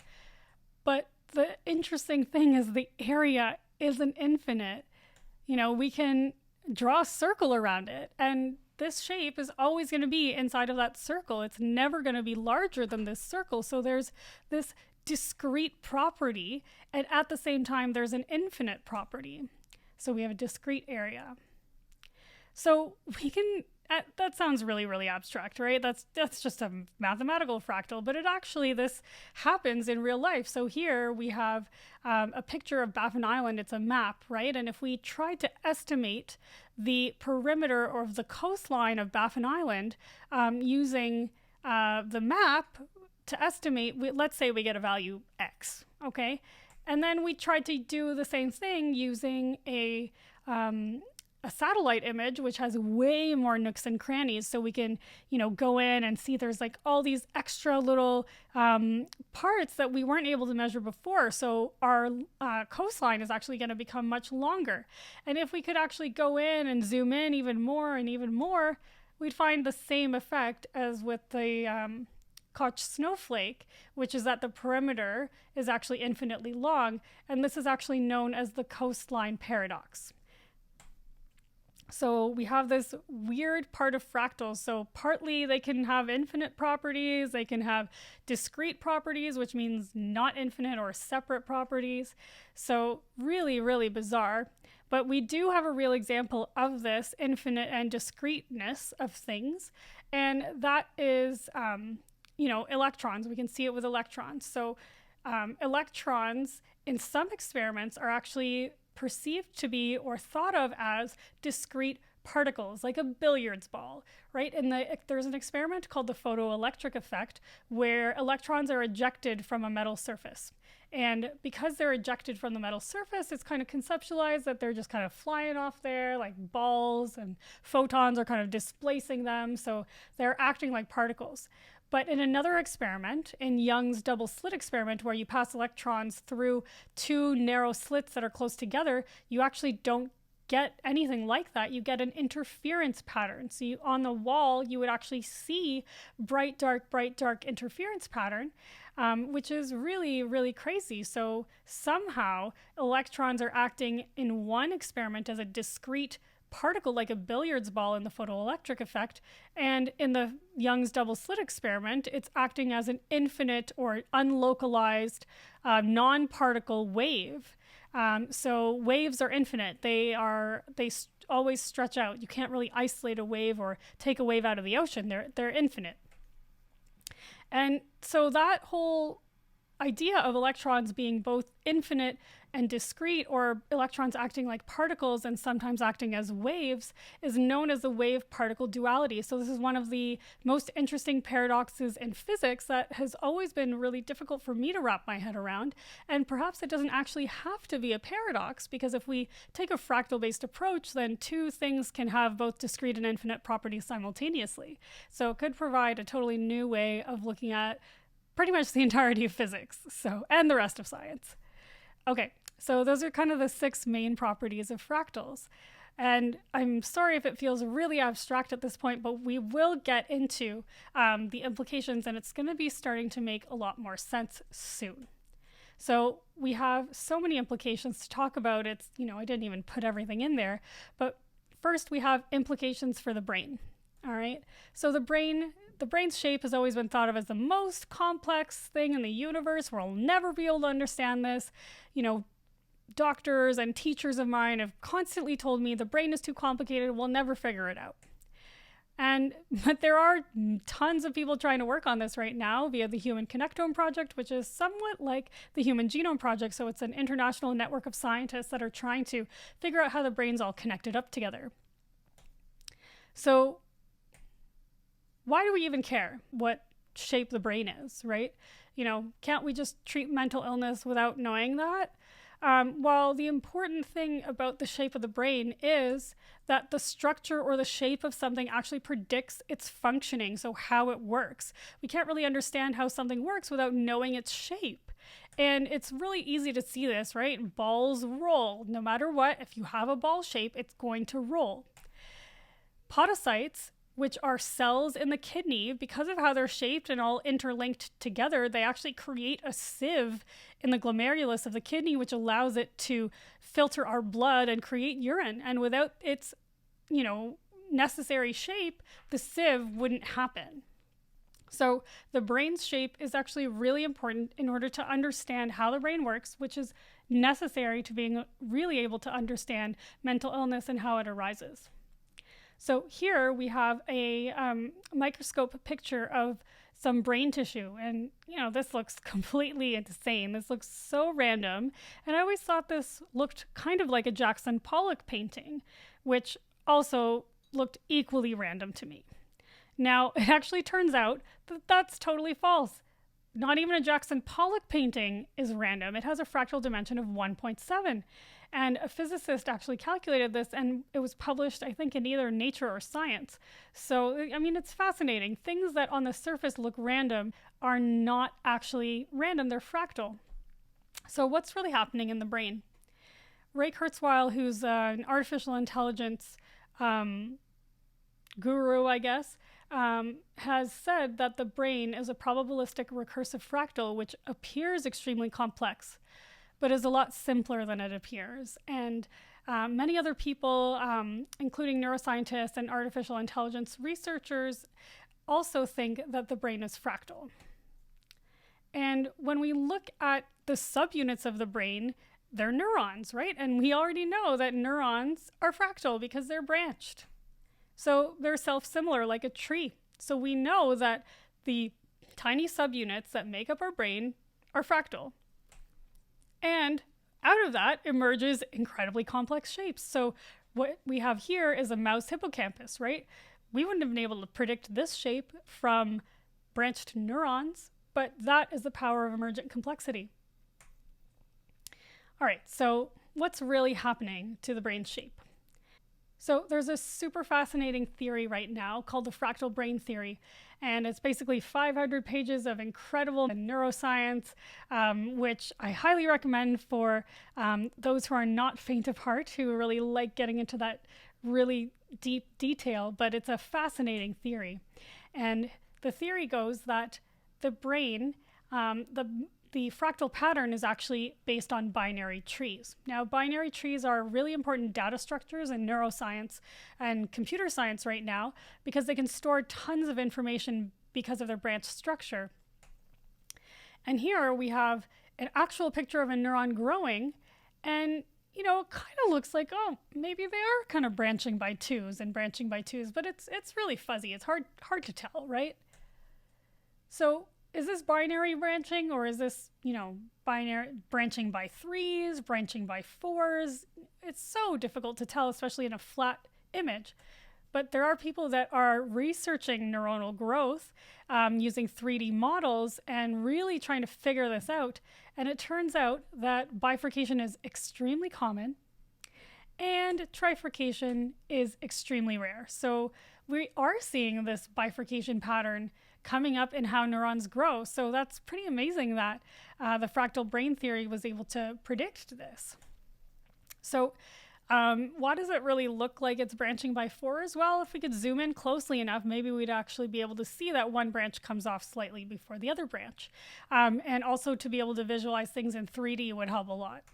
[SPEAKER 1] But the interesting thing is the area isn't infinite. We can draw a circle around it, and this shape is always going to be inside of that circle. It's never going to be larger than this circle. So there's this discrete property, and at the same time, there's an infinite property. So we have a discrete area. So we can, that sounds really, really abstract, right? That's just a mathematical fractal, but this happens in real life. So here we have a picture of Baffin Island. It's a map, right? And if we try to estimate the perimeter of the coastline of Baffin Island using the map to estimate, let's say we get a value X, okay? And then we tried to do the same thing using a satellite image, which has way more nooks and crannies. So we can, go in and see there's like all these extra little parts that we weren't able to measure before. So our coastline is actually going to become much longer. And if we could actually go in and zoom in even more and even more, we'd find the same effect as with the Koch snowflake, which is that the perimeter is actually infinitely long. And this is actually known as the coastline paradox. So we have this weird part of fractals. So partly they can have infinite properties, they can have discrete properties, which means not infinite or separate properties. So really, really bizarre. But we do have a real example of this infinite and discreteness of things. And that is, electrons. We can see it with electrons. So electrons in some experiments are actually perceived to be or thought of as discrete particles, like a billiards ball, right? And there's an experiment called the photoelectric effect where electrons are ejected from a metal surface. And because they're ejected from the metal surface, it's kind of conceptualized that they're just kind of flying off there like balls, and photons are kind of displacing them. So they're acting like particles. But in another experiment, in Young's double slit experiment, where you pass electrons through two narrow slits that are close together, you actually don't get anything like that. You get an interference pattern. So on the wall, you would actually see bright, dark interference pattern, which is really, really crazy. So somehow electrons are acting in one experiment as a discrete particle, like a billiards ball in the photoelectric effect, and in the Young's double slit experiment, it's acting as an infinite or unlocalized non-particle wave. So waves are infinite. They always stretch out. You can't really isolate a wave or take a wave out of the ocean. They're infinite. And so that whole idea of electrons being both infinite and discrete, or electrons acting like particles and sometimes acting as waves, is known as the wave-particle duality. So this is one of the most interesting paradoxes in physics that has always been really difficult for me to wrap my head around. And perhaps it doesn't actually have to be a paradox, because if we take a fractal-based approach, then two things can have both discrete and infinite properties simultaneously. So it could provide a totally new way of looking at pretty much the entirety of physics, and the rest of science. Okay, so those are kind of the 6 main properties of fractals. And I'm sorry if it feels really abstract at this point, but we will get into the implications, and it's going to be starting to make a lot more sense soon. So we have so many implications to talk about. I didn't even put everything in there. But first, we have implications for the brain. All right, so the brain's shape has always been thought of as the most complex thing in the universe. We'll never be able to understand this. Doctors and teachers of mine have constantly told me the brain is too complicated. We'll never figure it out. But there are tons of people trying to work on this right now via the Human Connectome Project, which is somewhat like the Human Genome Project. So it's an international network of scientists that are trying to figure out how the brain's all connected up together. So why do we even care what shape the brain is, right? Can't we just treat mental illness without knowing that? Well, the important thing about the shape of the brain is that the structure or the shape of something actually predicts its functioning, so how it works. We can't really understand how something works without knowing its shape. And it's really easy to see this, right? Balls roll. No matter what, if you have a ball shape, it's going to roll. Podocytes, which are cells in the kidney, because of how they're shaped and all interlinked together, they actually create a sieve in the glomerulus of the kidney, which allows it to filter our blood and create urine. And without its, necessary shape, the sieve wouldn't happen. So the brain's shape is actually really important in order to understand how the brain works, which is necessary to being really able to understand mental illness and how it arises. So here we have a microscope picture of some brain tissue. And, this looks completely insane. This looks so random. And I always thought this looked kind of like a Jackson Pollock painting, which also looked equally random to me. Now, it actually turns out that that's totally false. Not even a Jackson Pollock painting is random. It has a fractal dimension of 1.7. And a physicist actually calculated this, and it was published, I think, in either Nature or Science. So, I mean, it's fascinating. Things that on the surface look random are not actually random, they're fractal. So what's really happening in the brain? Ray Kurzweil, who's an artificial intelligence guru, I guess, has said that the brain is a probabilistic recursive fractal, which appears extremely complex, but is a lot simpler than it appears. And many other people, including neuroscientists and artificial intelligence researchers, also think that the brain is fractal. And when we look at the subunits of the brain, they're neurons, right? And we already know that neurons are fractal because they're branched. So they're self-similar like a tree. So we know that the tiny subunits that make up our brain are fractal. And out of that emerges incredibly complex shapes. So what we have here is a mouse hippocampus, right? We wouldn't have been able to predict this shape from branched neurons, but that is the power of emergent complexity. All right, so what's really happening to the brain's shape? So there's a super fascinating theory right now called the fractal brain theory. And it's basically 500 pages of incredible neuroscience, which I highly recommend for those who are not faint of heart, who really like getting into that really deep detail. But it's a fascinating theory. And the theory goes that the brain, the fractal pattern is actually based on binary trees. Now, binary trees are really important data structures in neuroscience and computer science right now because they can store tons of information because of their branch structure. And here we have an actual picture of a neuron growing, and it kind of looks like, oh, maybe they are kind of branching by twos, but it's really fuzzy. It's hard to tell, right? So is this binary branching, or is this, binary branching by threes, branching by fours? It's so difficult to tell, especially in a flat image. But there are people that are researching neuronal growth using 3D models and really trying to figure this out. And it turns out that bifurcation is extremely common and trifurcation is extremely rare. So we are seeing this bifurcation pattern coming up in how neurons grow. So that's pretty amazing that the fractal brain theory was able to predict this. So why does it really look like it's branching by fours? Well, if we could zoom in closely enough, maybe we'd actually be able to see that one branch comes off slightly before the other branch. And also to be able to visualize things in 3D would help a lot.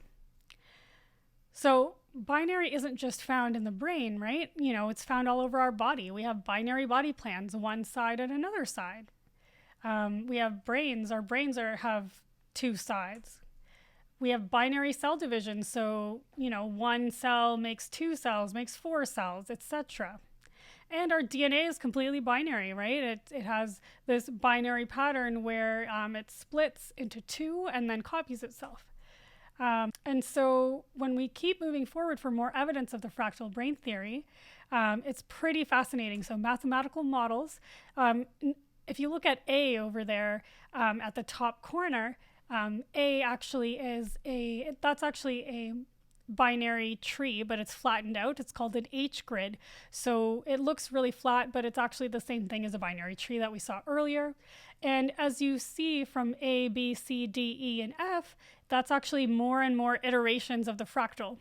[SPEAKER 1] So binary isn't just found in the brain, right? It's found all over our body. We have binary body plans, one side and another side. We have brains. Our brains have two sides. We have binary cell division. So, one cell makes two cells, makes four cells, etc. And our DNA is completely binary, right? It has this binary pattern where it splits into two and then copies itself. And so when we keep moving forward for more evidence of the fractal brain theory, it's pretty fascinating. So mathematical models, if you look at A over there at the top corner, A actually is that's actually a binary tree, but it's flattened out. It's called an H grid. So it looks really flat, but it's actually the same thing as a binary tree that we saw earlier. And as you see from A, B, C, D, E, and F, that's actually more and more iterations of the fractal.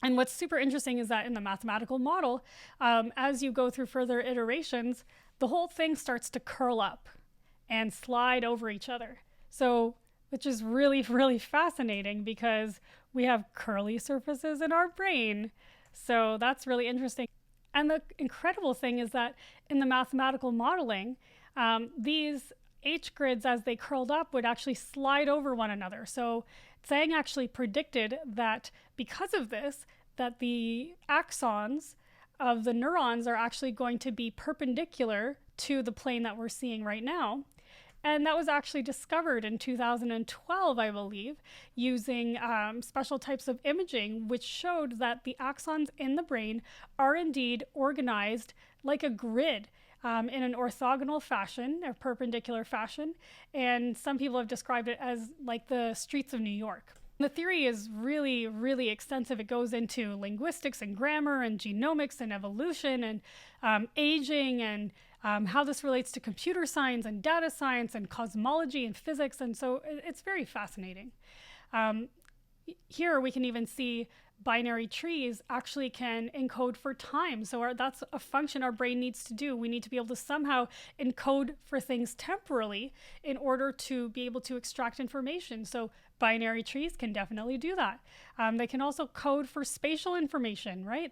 [SPEAKER 1] And what's super interesting is that in the mathematical model, as you go through further iterations, the whole thing starts to curl up and slide over each other. So, which is really, really fascinating because we have curly surfaces in our brain. So that's really interesting. And the incredible thing is that in the mathematical modeling, these H grids, as they curled up, would actually slide over one another. So Zhang actually predicted that because of this, that the axons of the neurons are actually going to be perpendicular to the plane that we're seeing right now. And that was actually discovered in 2012, I believe, using special types of imaging, which showed that the axons in the brain are indeed organized like a grid. in an orthogonal fashion, a perpendicular fashion, and some people have described it as like the streets of New York. The theory is really, really extensive. It goes into linguistics and grammar and genomics and evolution and aging and how this relates to computer science and data science and cosmology and physics. And so it's very fascinating. Here we can even see binary trees actually can encode for time. So that's a function our brain needs to do. We need to be able to somehow encode for things temporally in order to be able to extract information. So binary trees can definitely do that. They can also code for spatial information, right?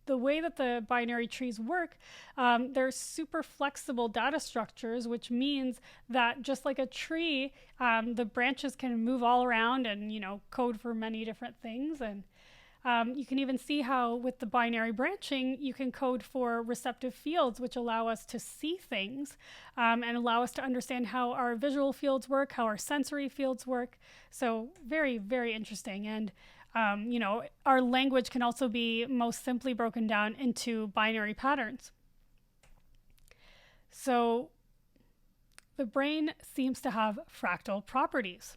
[SPEAKER 1] The way that the binary trees work, they're super flexible data structures, which means that just like a tree, the branches can move all around and, code for many different things. And you can even see how with the binary branching, you can code for receptive fields, which allow us to see things and allow us to understand how our visual fields work, how our sensory fields work. So very, very interesting. And our language can also be most simply broken down into binary patterns. So the brain seems to have fractal properties,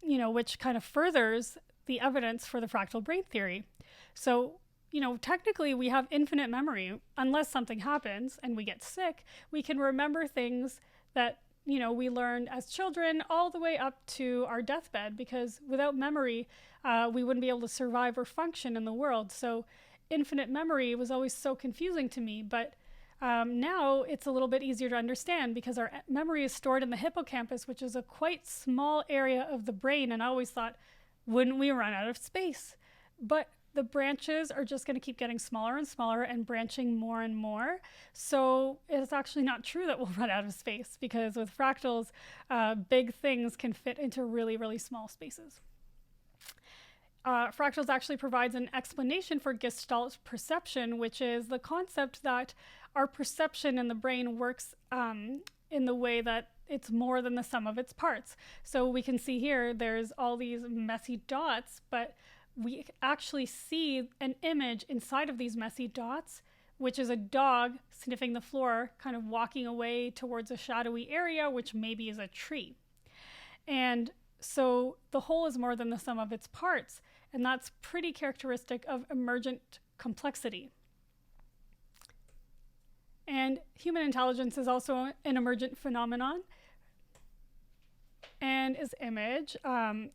[SPEAKER 1] which kind of furthers the evidence for the fractal brain theory. So, technically we have infinite memory. Unless something happens and we get sick, we can remember things that we learned as children all the way up to our deathbed, because without memory, we wouldn't be able to survive or function in the world. So infinite memory was always so confusing to me, but now it's a little bit easier to understand because our memory is stored in the hippocampus, which is a quite small area of the brain. And I always thought, wouldn't we run out of space? But the branches are just going to keep getting smaller and smaller and branching more and more. So it's actually not true that we'll run out of space, because with fractals, big things can fit into really, really small spaces. Fractals actually provides an explanation for Gestalt perception, which is the concept that our perception in the brain works in the way that it's more than the sum of its parts. So we can see here, there's all these messy dots, but we actually see an image inside of these messy dots, which is a dog sniffing the floor, kind of walking away towards a shadowy area, which maybe is a tree. And so the whole is more than the sum of its parts, and that's pretty characteristic of emergent complexity. And human intelligence is also an emergent phenomenon. And is image.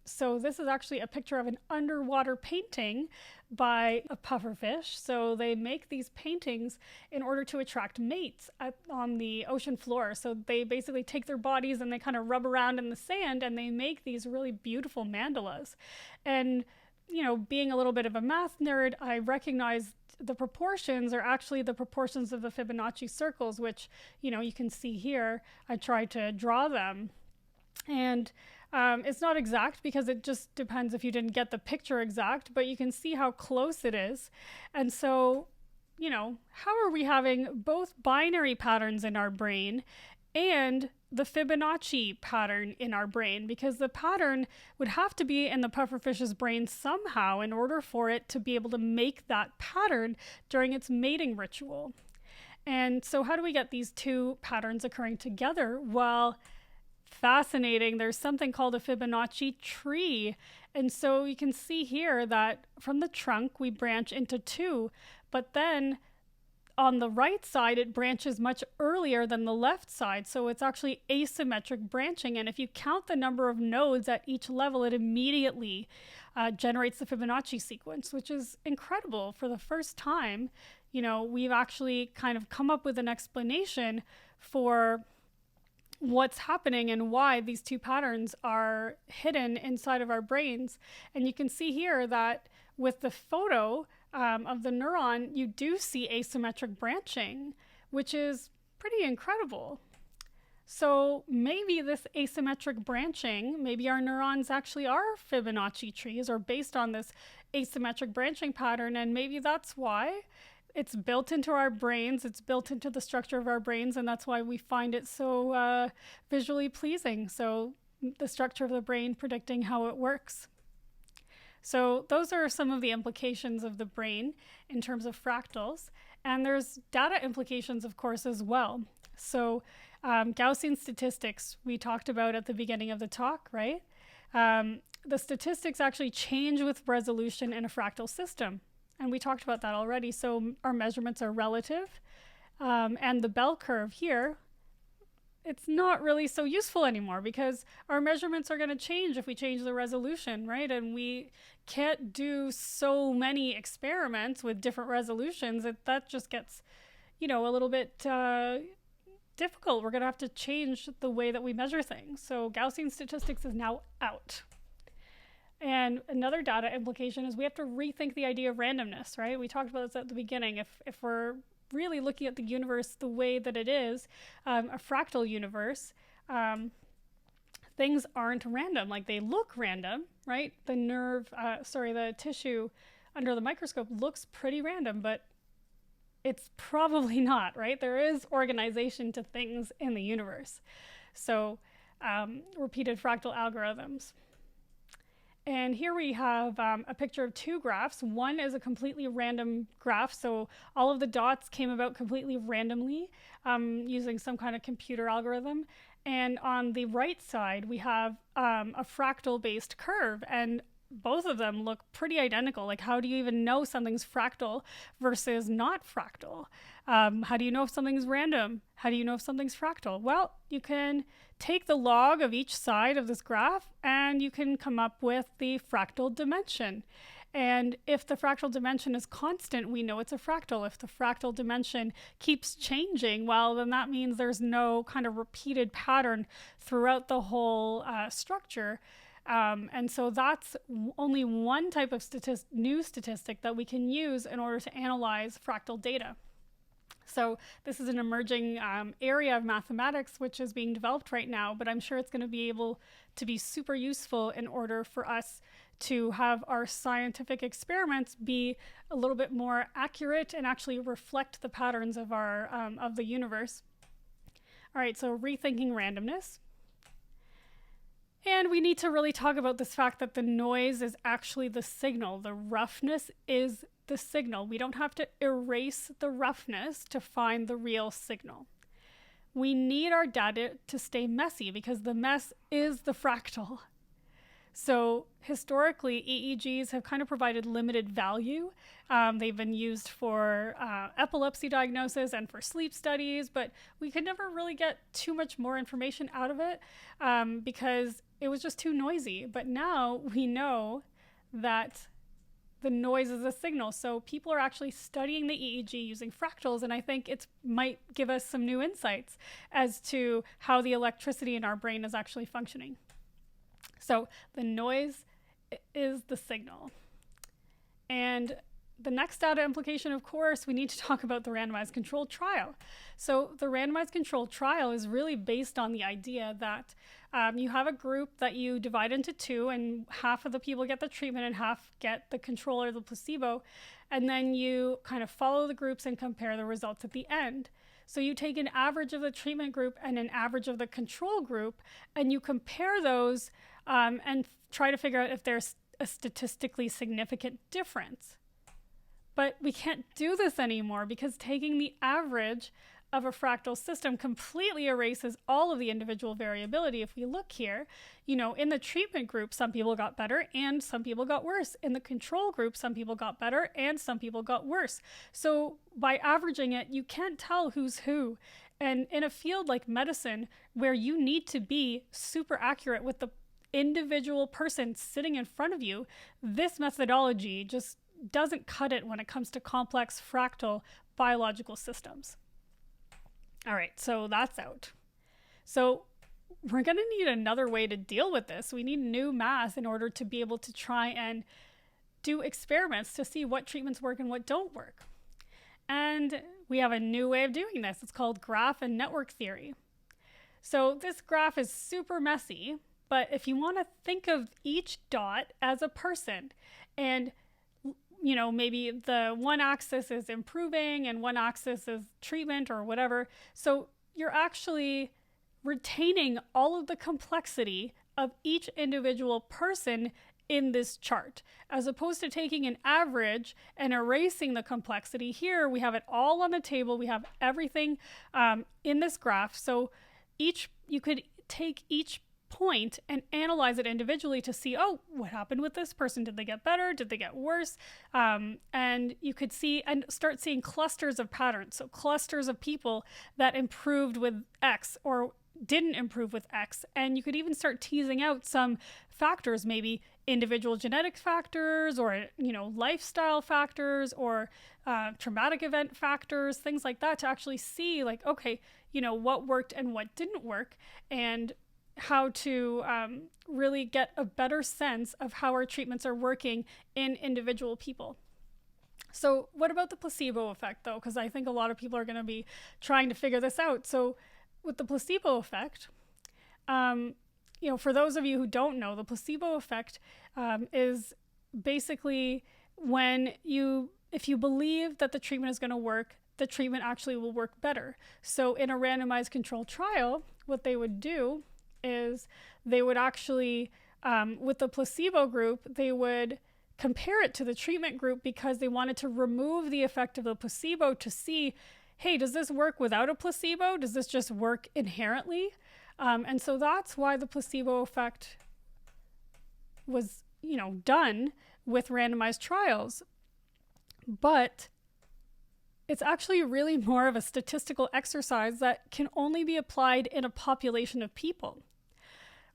[SPEAKER 1] So this is actually a picture of an underwater painting by a pufferfish. So they make these paintings in order to attract mates on the ocean floor. So they basically take their bodies and they kind of rub around in the sand and they make these really beautiful mandalas. And, being a little bit of a math nerd, I recognized the proportions are actually the proportions of the Fibonacci circles, which, you can see here. I tried to draw them. And it's not exact because it just depends if you didn't get the picture exact, but you can see how close it is. And so, how are we having both binary patterns in our brain and the Fibonacci pattern in our brain? Because the pattern would have to be in the pufferfish's brain somehow in order for it to be able to make that pattern during its mating ritual. And so how do we get these two patterns occurring together? Well, fascinating. There's something called a Fibonacci tree. And so you can see here that from the trunk, we branch into two, but then on the right side, it branches much earlier than the left side. So it's actually asymmetric branching. And if you count the number of nodes at each level, it immediately generates the Fibonacci sequence, which is incredible. For the first time, we've actually kind of come up with an explanation for what's happening and why these two patterns are hidden inside of our brains. And you can see here that with the photo of the neuron, you do see asymmetric branching, which is pretty incredible. So maybe this asymmetric branching, maybe our neurons actually are Fibonacci trees or based on this asymmetric branching pattern, and maybe that's why it's built into our brains, it's built into the structure of our brains, and that's why we find it so visually pleasing. So the structure of the brain predicting how it works. So those are some of the implications of the brain in terms of fractals. And there's data implications, of course, as well. So Gaussian statistics we talked about at the beginning of the talk, right? The statistics actually change with resolution in a fractal system. And we talked about that already. So our measurements are relative. And the bell curve here, it's not really so useful anymore because our measurements are going to change if we change the resolution, right? And we can't do so many experiments with different resolutions that just gets, a little bit difficult. We're going to have to change the way that we measure things. So Gaussian statistics is now out. And another data implication is we have to rethink the idea of randomness, right? We talked about this at the beginning. If we're really looking at the universe the way that it is, a fractal universe, things aren't random. Like they look random, right? The tissue under the microscope looks pretty random, but it's probably not, right? There is organization to things in the universe. So repeated fractal algorithms. And here we have a picture of two graphs. One is a completely random graph. So all of the dots came about completely randomly using some kind of computer algorithm. And on the right side, we have a fractal-based curve. And both of them look pretty identical. Like, how do you even know something's fractal versus not fractal? How do you know if something's random? How do you know if something's fractal? Well, you can take the log of each side of this graph and you can come up with the fractal dimension. And if the fractal dimension is constant, we know it's a fractal. If the fractal dimension keeps changing, well, then that means there's no kind of repeated pattern throughout the whole structure. And so that's only one type of new statistic that we can use in order to analyze fractal data. So this is an emerging area of mathematics which is being developed right now, but I'm sure it's going to be able to be super useful in order for us to have our scientific experiments be a little bit more accurate and actually reflect the patterns of our of the universe. All right, so rethinking randomness. And we need to really talk about this fact that the noise is actually the signal. The roughness is the signal. We don't have to erase the roughness to find the real signal. We need our data to stay messy because the mess is the fractal. So historically, EEGs have kind of provided limited value. They've been used for epilepsy diagnosis and for sleep studies, but we could never really get too much more information out of it because it was just too noisy. But now we know that the noise is a signal. So people are actually studying the EEG using fractals, and I think it might give us some new insights as to how the electricity in our brain is actually functioning. So the noise is the signal. And the next data implication, of course, we need to talk about the randomized controlled trial. So the randomized controlled trial is really based on the idea that you have a group that you divide into two, and half of the people get the treatment and half get the control or the placebo. And then you kind of follow the groups and compare the results at the end. So you take an average of the treatment group and an average of the control group, and you compare those and try to figure out if there's a statistically significant difference. But we can't do this anymore because taking the average of a fractal system completely erases all of the individual variability. If we look here, in the treatment group, some people got better and some people got worse. In the control group, some people got better and some people got worse. So by averaging it, you can't tell who's who. And in a field like medicine, where you need to be super accurate with the individual person sitting in front of you, this methodology just doesn't cut it when it comes to complex fractal biological systems. All right, so that's out. So we're going to need another way to deal with this. We need new math in order to be able to try and do experiments to see what treatments work and what don't work. And we have a new way of doing this. It's called graph and network theory. So this graph is super messy, but if you want to think of each dot as a person, and maybe the one axis is improving and one axis is treatment or whatever. So you're actually retaining all of the complexity of each individual person in this chart, as opposed to taking an average and erasing the complexity. Here we have it all on the table. We have everything in this graph. So you could take each point and analyze it individually to see, oh, what happened with this person? Did they get better? Did they get worse? And you could see and start seeing clusters of patterns. So clusters of people that improved with X or didn't improve with X. And you could even start teasing out some factors, maybe individual genetic factors or, lifestyle factors or traumatic event factors, things like that, to actually see like, okay, what worked and what didn't work, and how to really get a better sense of how our treatments are working in individual people. So what about the placebo effect, though? Because I think a lot of people are going to be trying to figure this out. So with the placebo effect, for those of you who don't know, the placebo effect is basically if you believe that the treatment is going to work, the treatment actually will work better. So in a randomized controlled trial, what they would do is they would actually, with the placebo group, they would compare it to the treatment group because they wanted to remove the effect of the placebo to see, hey, does this work without a placebo? Does this just work inherently? And so that's why the placebo effect was, done with randomized trials. But it's actually really more of a statistical exercise that can only be applied in a population of people,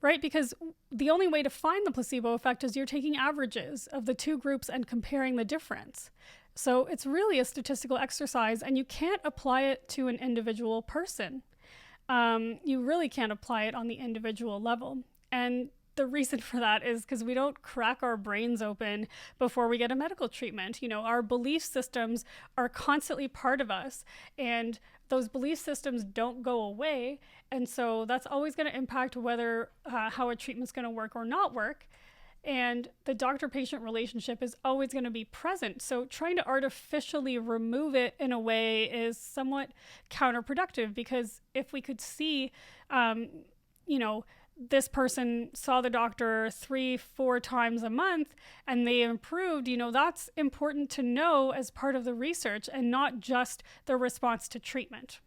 [SPEAKER 1] right? Because the only way to find the placebo effect is you're taking averages of the two groups and comparing the difference. So it's really a statistical exercise, and you can't apply it to an individual person. You really can't apply it on the individual level. And the reason for that is because we don't crack our brains open before we get a medical treatment. Our belief systems are constantly part of us, and those belief systems don't go away. And so that's always going to impact whether how a treatment's going to work or not work. And the doctor-patient relationship is always going to be present. So trying to artificially remove it in a way is somewhat counterproductive, because if we could see, this person saw the doctor 3-4 times a month and they improved, that's important to know as part of the research and not just the response to treatment.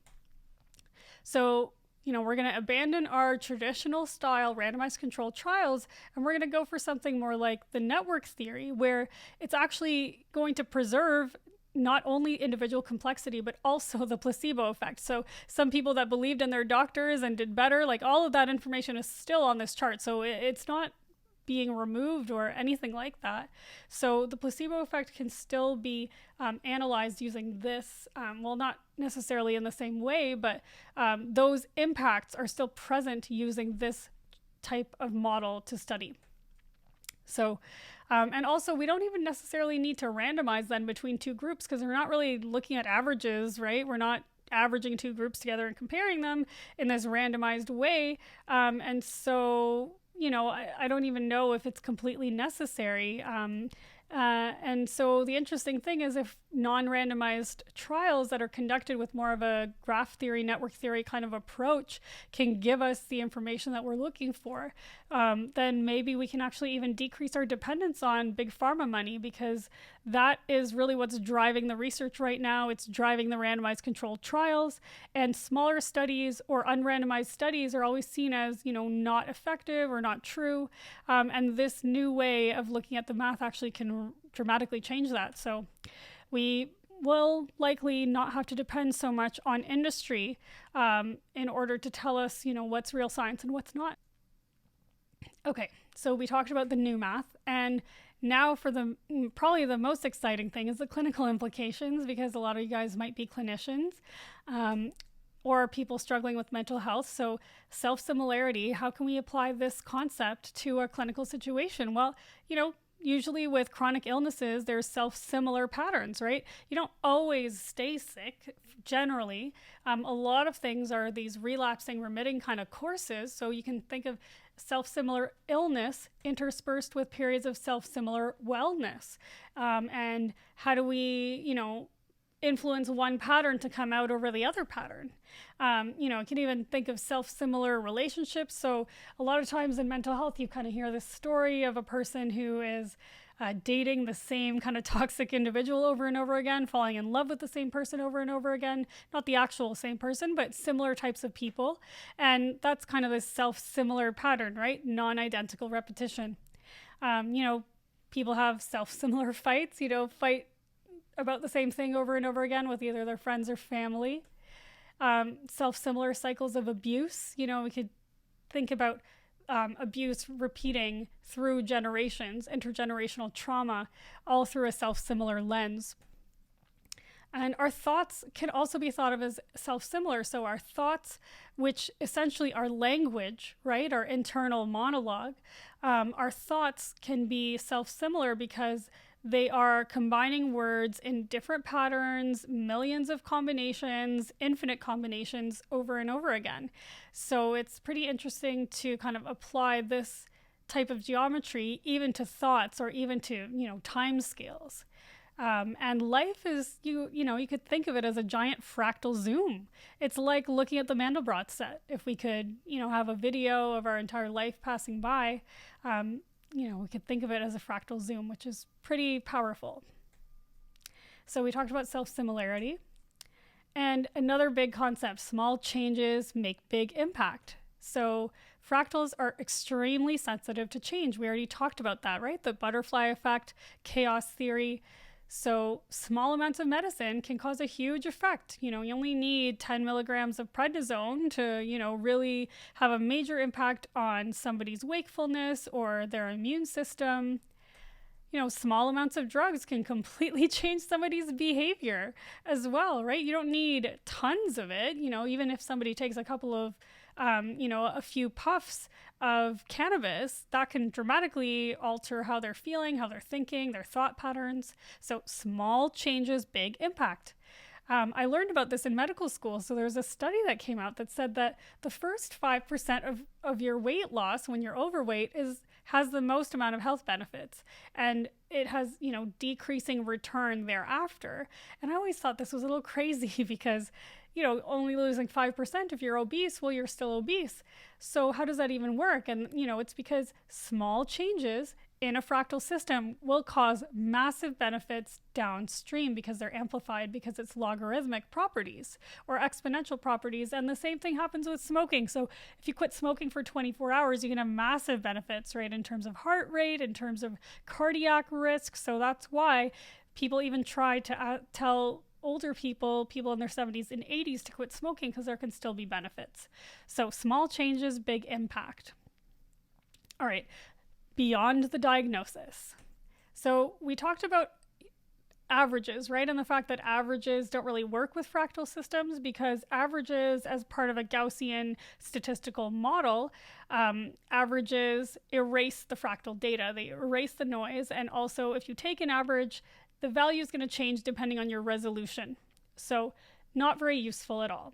[SPEAKER 1] So, we're going to abandon our traditional style randomized controlled trials, and we're going to go for something more like the network theory, where it's actually going to preserve not only individual complexity, but also the placebo effect. So some people that believed in their doctors and did better, like all of that information is still on this chart. So it's not being removed or anything like that. So the placebo effect can still be analyzed using this, not necessarily in the same way, but those impacts are still present using this type of model to study. So, and also we don't even necessarily need to randomize then between two groups, because we're not really looking at averages, right? We're not averaging two groups together and comparing them in this randomized way. And so, I don't even know if it's completely necessary. And so the interesting thing is, if non-randomized trials that are conducted with more of a graph theory, network theory kind of approach can give us the information that we're looking for, then maybe we can actually even decrease our dependence on big pharma money, because that is really what's driving the research right now. It's driving the randomized controlled trials, and smaller studies or unrandomized studies are always seen as, not effective or not true. And this new way of looking at the math actually can dramatically change that. So we will likely not have to depend so much on industry in order to tell us, what's real science and what's not. Okay, so we talked about the new math, and now for probably the most exciting thing is the clinical implications, because a lot of you guys might be clinicians or people struggling with mental health. So self-similarity, how can we apply this concept to a clinical situation? Well, usually with chronic illnesses, there's self-similar patterns, right? You don't always stay sick, generally. A lot of things are these relapsing, remitting kind of courses. So you can think of self-similar illness interspersed with periods of self-similar wellness. And how do we, influence one pattern to come out over the other pattern. You can even think of self-similar relationships. So a lot of times in mental health, you kind of hear this story of a person who is dating the same kind of toxic individual over and over again, falling in love with the same person over and over again, not the actual same person, but similar types of people. And that's kind of this self-similar pattern, right? Non-identical repetition. People have self-similar fights, fight about the same thing over and over again with either their friends or family. Self-similar cycles of abuse. We could think about abuse repeating through generations, intergenerational trauma, all through a self-similar lens. And our thoughts can also be thought of as self-similar. So our thoughts, which essentially are language, right, our internal monologue, our thoughts can be self-similar because they are combining words in different patterns, millions of combinations, infinite combinations over and over again. So it's pretty interesting to kind of apply this type of geometry even to thoughts or even to, time scales. And life is, you could think of it as a giant fractal zoom. It's like looking at the Mandelbrot set. If we could, have a video of our entire life passing by, we could think of it as a fractal zoom, which is pretty powerful. So we talked about self-similarity. And another big concept, small changes make big impact. So fractals are extremely sensitive to change. We already talked about that, right? The butterfly effect, chaos theory. So small amounts of medicine can cause a huge effect. You only need 10 milligrams of prednisone to, really have a major impact on somebody's wakefulness or their immune system. Small amounts of drugs can completely change somebody's behavior as well, right? You don't need tons of it. Even if somebody takes a couple of, a few puffs of cannabis, that can dramatically alter how they're feeling, how they're thinking, their thought patterns. So small changes, big impact. I learned about this in medical school. So there's a study that came out that said that the first 5% of your weight loss when you're overweight has the most amount of health benefits. And it has, decreasing return thereafter. And I always thought this was a little crazy because, only losing 5% if you're obese, well, you're still obese. So how does that even work? And, it's because small changes in a fractal system will cause massive benefits downstream because they're amplified because it's logarithmic properties or exponential properties. And the same thing happens with smoking. So if you quit smoking for 24 hours, you can have massive benefits, right? In terms of heart rate, in terms of cardiac risk. So that's why people even try to tell older people in their 70s and 80s to quit smoking because there can still be benefits. So small changes, big impact. All right. Beyond the diagnosis. So we talked about averages, right? And the fact that averages don't really work with fractal systems because averages, as part of a Gaussian statistical model, averages erase the fractal data. They erase the noise. And also, if you take an average, the value is going to change depending on your resolution. So not very useful at all.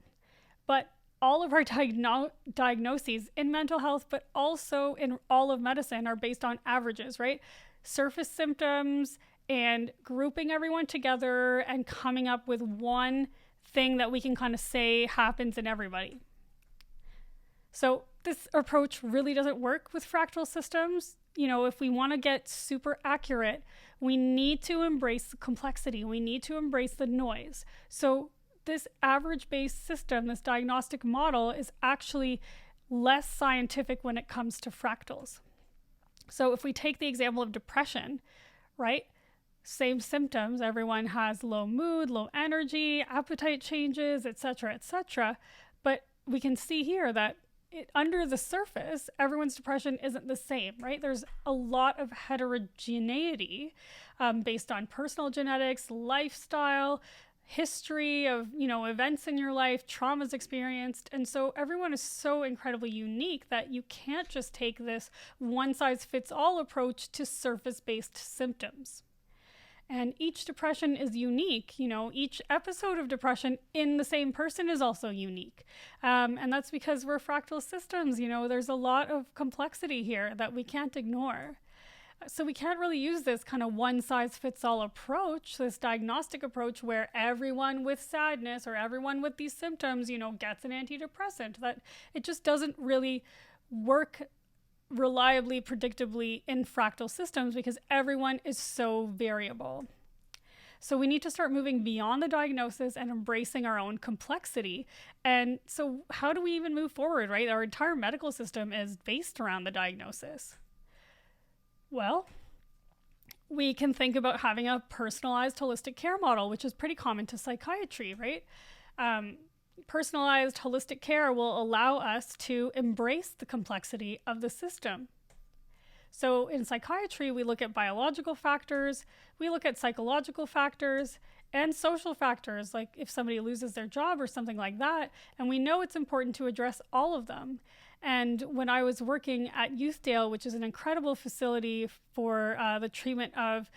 [SPEAKER 1] But all of our diagnoses in mental health, but also in all of medicine, are based on averages, right? Surface symptoms and grouping everyone together and coming up with one thing that we can kind of say happens in everybody. So this approach really doesn't work with fractal systems. If we want to get super accurate, we need to embrace the complexity. We need to embrace the noise. So this average-based system, this diagnostic model, is actually less scientific when it comes to fractals. So if we take the example of depression, right? Same symptoms. Everyone has low mood, low energy, appetite changes, etc., etc. But we can see here that under the surface, everyone's depression isn't the same, right? There's a lot of heterogeneity based on personal genetics, lifestyle, history of, events in your life, traumas experienced. And so everyone is so incredibly unique that you can't just take this one-size-fits-all approach to surface-based symptoms. And each depression is unique. Each episode of depression in the same person is also unique. And that's because we're fractal systems. There's a lot of complexity here that we can't ignore. So we can't really use this kind of one size fits all approach, this diagnostic approach where everyone with sadness or everyone with these symptoms, gets an antidepressant. That it just doesn't really work reliably, predictably in fractal systems because everyone is so variable. So we need to start moving beyond the diagnosis and embracing our own complexity. And so how do we even move forward, right? Our entire medical system is based around the diagnosis. Well, we can think about having a personalized holistic care model, which is pretty common to psychiatry, right? Personalized holistic care will allow us to embrace the complexity of the system. So in psychiatry, we look at biological factors, we look at psychological factors, and social factors, like if somebody loses their job or something like that. And we know it's important to address all of them. And when I was working at Youthdale, which is an incredible facility for the treatment of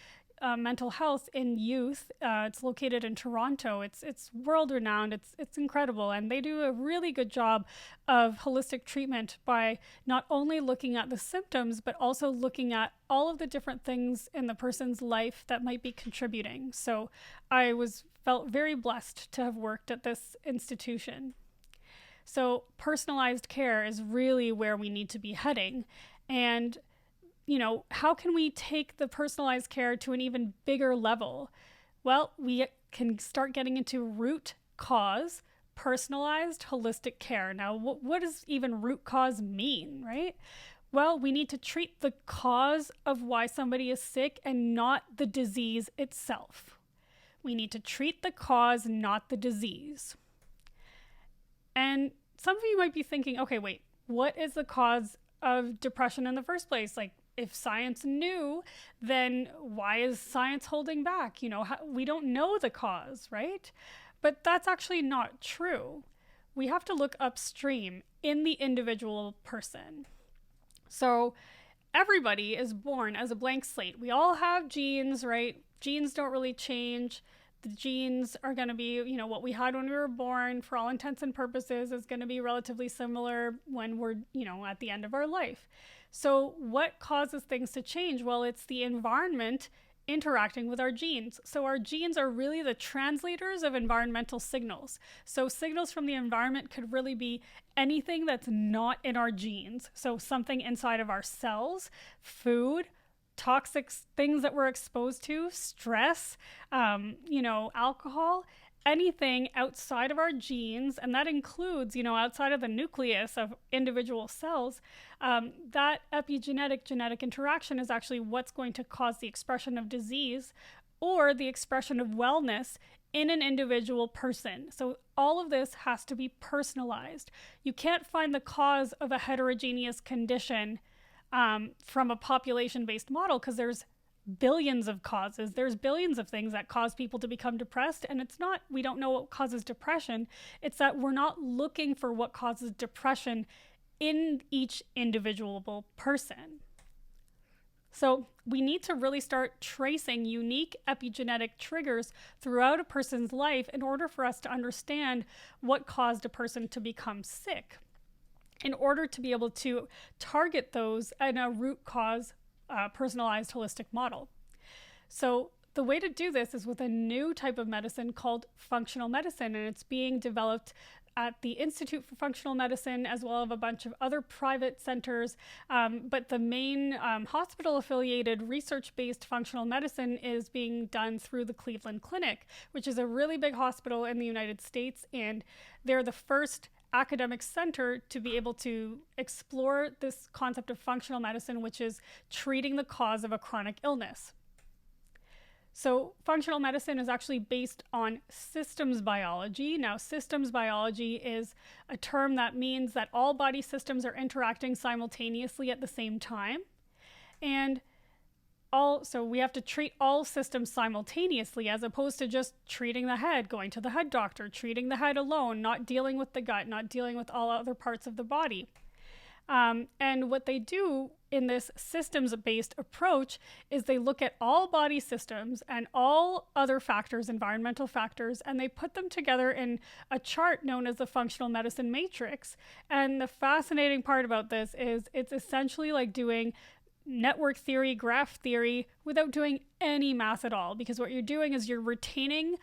[SPEAKER 1] mental health in youth, it's located in Toronto. It's world renowned. It's incredible, and they do a really good job of holistic treatment by not only looking at the symptoms but also looking at all of the different things in the person's life that might be contributing. So I felt very blessed to have worked at this institution. So personalized care is really where we need to be heading. And, how can we take the personalized care to an even bigger level? Well, we can start getting into root cause, personalized holistic care. Now, what does even root cause mean, right? Well, we need to treat the cause of why somebody is sick and not the disease itself. We need to treat the cause, not the disease. And some of you might be thinking, okay, wait, what is the cause of depression in the first place? Like, if science knew, then why is science holding back? We don't know the cause, right? But that's actually not true. We have to look upstream in the individual person. So everybody is born as a blank slate. We all have genes, right? Genes don't really change. The genes are going to be, what we had when we were born, for all intents and purposes, is going to be relatively similar when we're, at the end of our life. So what causes things to change? Well, it's the environment interacting with our genes. So our genes are really the translators of environmental signals. So signals from the environment could really be anything that's not in our genes. So something inside of our cells, food, toxic things that we're exposed to, stress, alcohol, anything outside of our genes, and that includes, outside of the nucleus of individual cells, that epigenetic genetic interaction is actually what's going to cause the expression of disease or the expression of wellness in an individual person. So all of this has to be personalized. You can't find the cause of a heterogeneous condition from a population-based model because there's billions of causes. There's billions of things that cause people to become depressed, and we don't know what causes depression. It's that we're not looking for what causes depression in each individual person. So we need to really start tracing unique epigenetic triggers throughout a person's life in order for us to understand what caused a person to become sick, in order to be able to target those in a root cause personalized holistic model. So the way to do this is with a new type of medicine called functional medicine, and it's being developed at the Institute for Functional Medicine as well as a bunch of other private centers. But the main hospital-affiliated research-based functional medicine is being done through the Cleveland Clinic, which is a really big hospital in the United States, and they're the first academic center to be able to explore this concept of functional medicine, which is treating the cause of a chronic illness. So functional medicine is actually based on systems biology. Now, systems biology is a term that means that all body systems are interacting simultaneously at the same time. And so we have to treat all systems simultaneously, as opposed to just treating the head, going to the head doctor, treating the head alone, not dealing with the gut, not dealing with all other parts of the body. And what they do in this systems-based approach is they look at all body systems and all other factors, environmental factors, and they put them together in a chart known as the functional medicine matrix. And the fascinating part about this is it's essentially like doing network theory, graph theory, without doing any math at all. Because what you're doing is you're retaining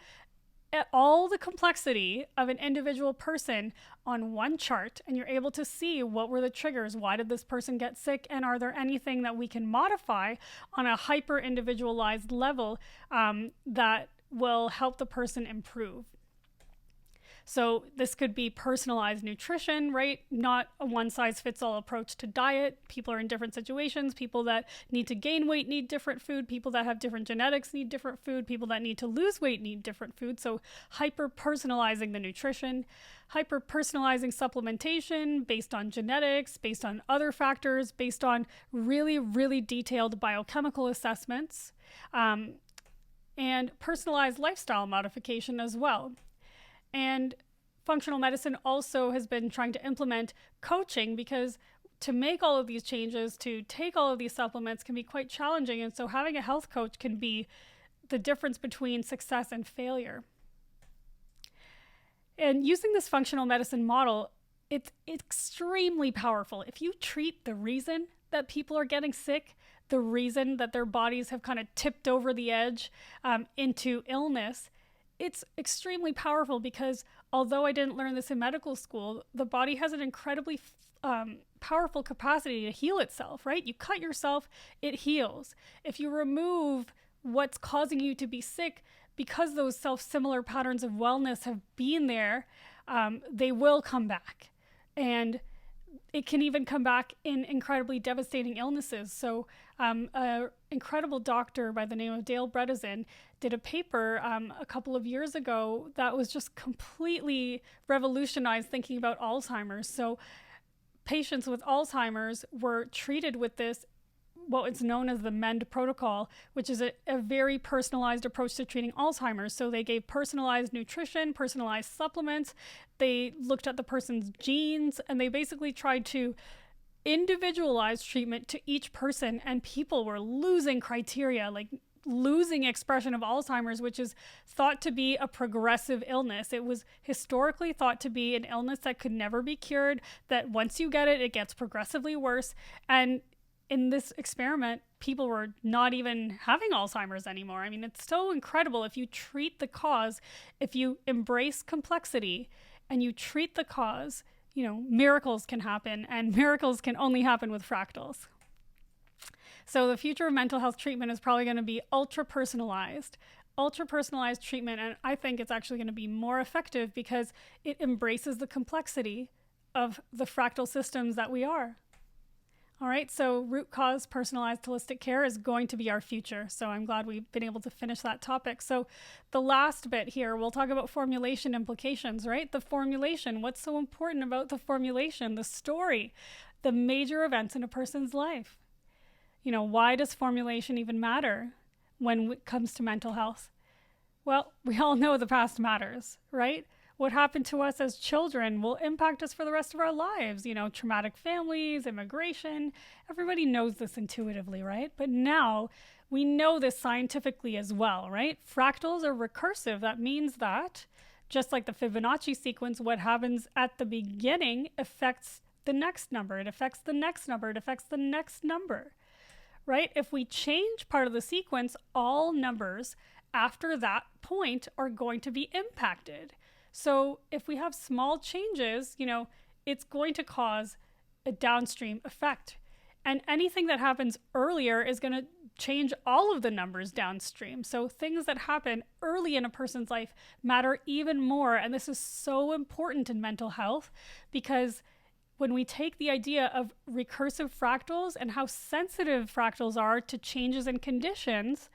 [SPEAKER 1] all the complexity of an individual person on one chart, and you're able to see what were the triggers, why did this person get sick, and are there anything that we can modify on a hyper individualized level that will help the person improve. So this could be personalized nutrition, right? Not a one-size-fits-all approach to diet. People are in different situations. People that need to gain weight need different food. People that have different genetics need different food. People that need to lose weight need different food. So hyper-personalizing the nutrition, hyper-personalizing supplementation based on genetics, based on other factors, based on really, really detailed biochemical assessments, and personalized lifestyle modification as well. And functional medicine also has been trying to implement coaching, because to make all of these changes, to take all of these supplements can be quite challenging. And so having a health coach can be the difference between success and failure. And using this functional medicine model, it's extremely powerful. If you treat the reason that people are getting sick, the reason that their bodies have kind of tipped over the edge into illness, it's extremely powerful, because although I didn't learn this in medical school, the body has an incredibly powerful capacity to heal itself, right? You cut yourself, it heals. If you remove what's causing you to be sick, because those self-similar patterns of wellness have been there, they will come back. And it can even come back in incredibly devastating illnesses. So an incredible doctor by the name of Dale Bredesen did a paper a couple of years ago that was just completely revolutionized thinking about Alzheimer's. So patients with Alzheimer's were treated with this, what is known as the MEND protocol, which is a very personalized approach to treating Alzheimer's. So they gave personalized nutrition, personalized supplements. They looked at the person's genes, and they basically tried to individualize treatment to each person. And people were losing criteria, like losing expression of Alzheimer's, which is thought to be a progressive illness. It was historically thought to be an illness that could never be cured, that once you get it, it gets progressively worse. And in this experiment, people were not even having Alzheimer's anymore. I mean, it's so incredible. If you treat the cause, if you embrace complexity and you treat the cause, miracles can happen, and miracles can only happen with fractals. So the future of mental health treatment is probably going to be ultra-personalized treatment. And I think it's actually going to be more effective because it embraces the complexity of the fractal systems that we are. All right, so root cause personalized holistic care is going to be our future. So I'm glad we've been able to finish that topic. So the last bit here, we'll talk about formulation implications, right? The formulation, what's so important about the formulation, the story, the major events in a person's life. Why does formulation even matter when it comes to mental health? Well, we all know the past matters, right? What happened to us as children will impact us for the rest of our lives. Traumatic families, immigration, everybody knows this intuitively, right? But now we know this scientifically as well, right? Fractals are recursive. That means that, just like the Fibonacci sequence, what happens at the beginning affects the next number. It affects the next number. It affects the next number, right? If we change part of the sequence, all numbers after that point are going to be impacted. So if we have small changes, it's going to cause a downstream effect. And anything that happens earlier is going to change all of the numbers downstream. So things that happen early in a person's life matter even more. And this is so important in mental health, because when we take the idea of recursive fractals and how sensitive fractals are to changes in conditions,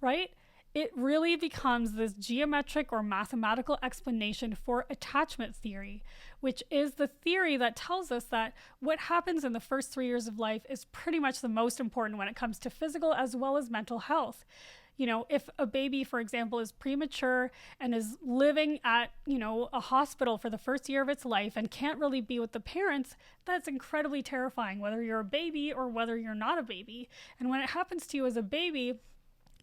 [SPEAKER 1] right? It really becomes this geometric or mathematical explanation for attachment theory, which is the theory that tells us that what happens in the first 3 years of life is pretty much the most important when it comes to physical as well as mental health. If a baby, for example, is premature and is living at, a hospital for the first year of its life and can't really be with the parents, that's incredibly terrifying, whether you're a baby or whether you're not a baby. And when it happens to you as a baby,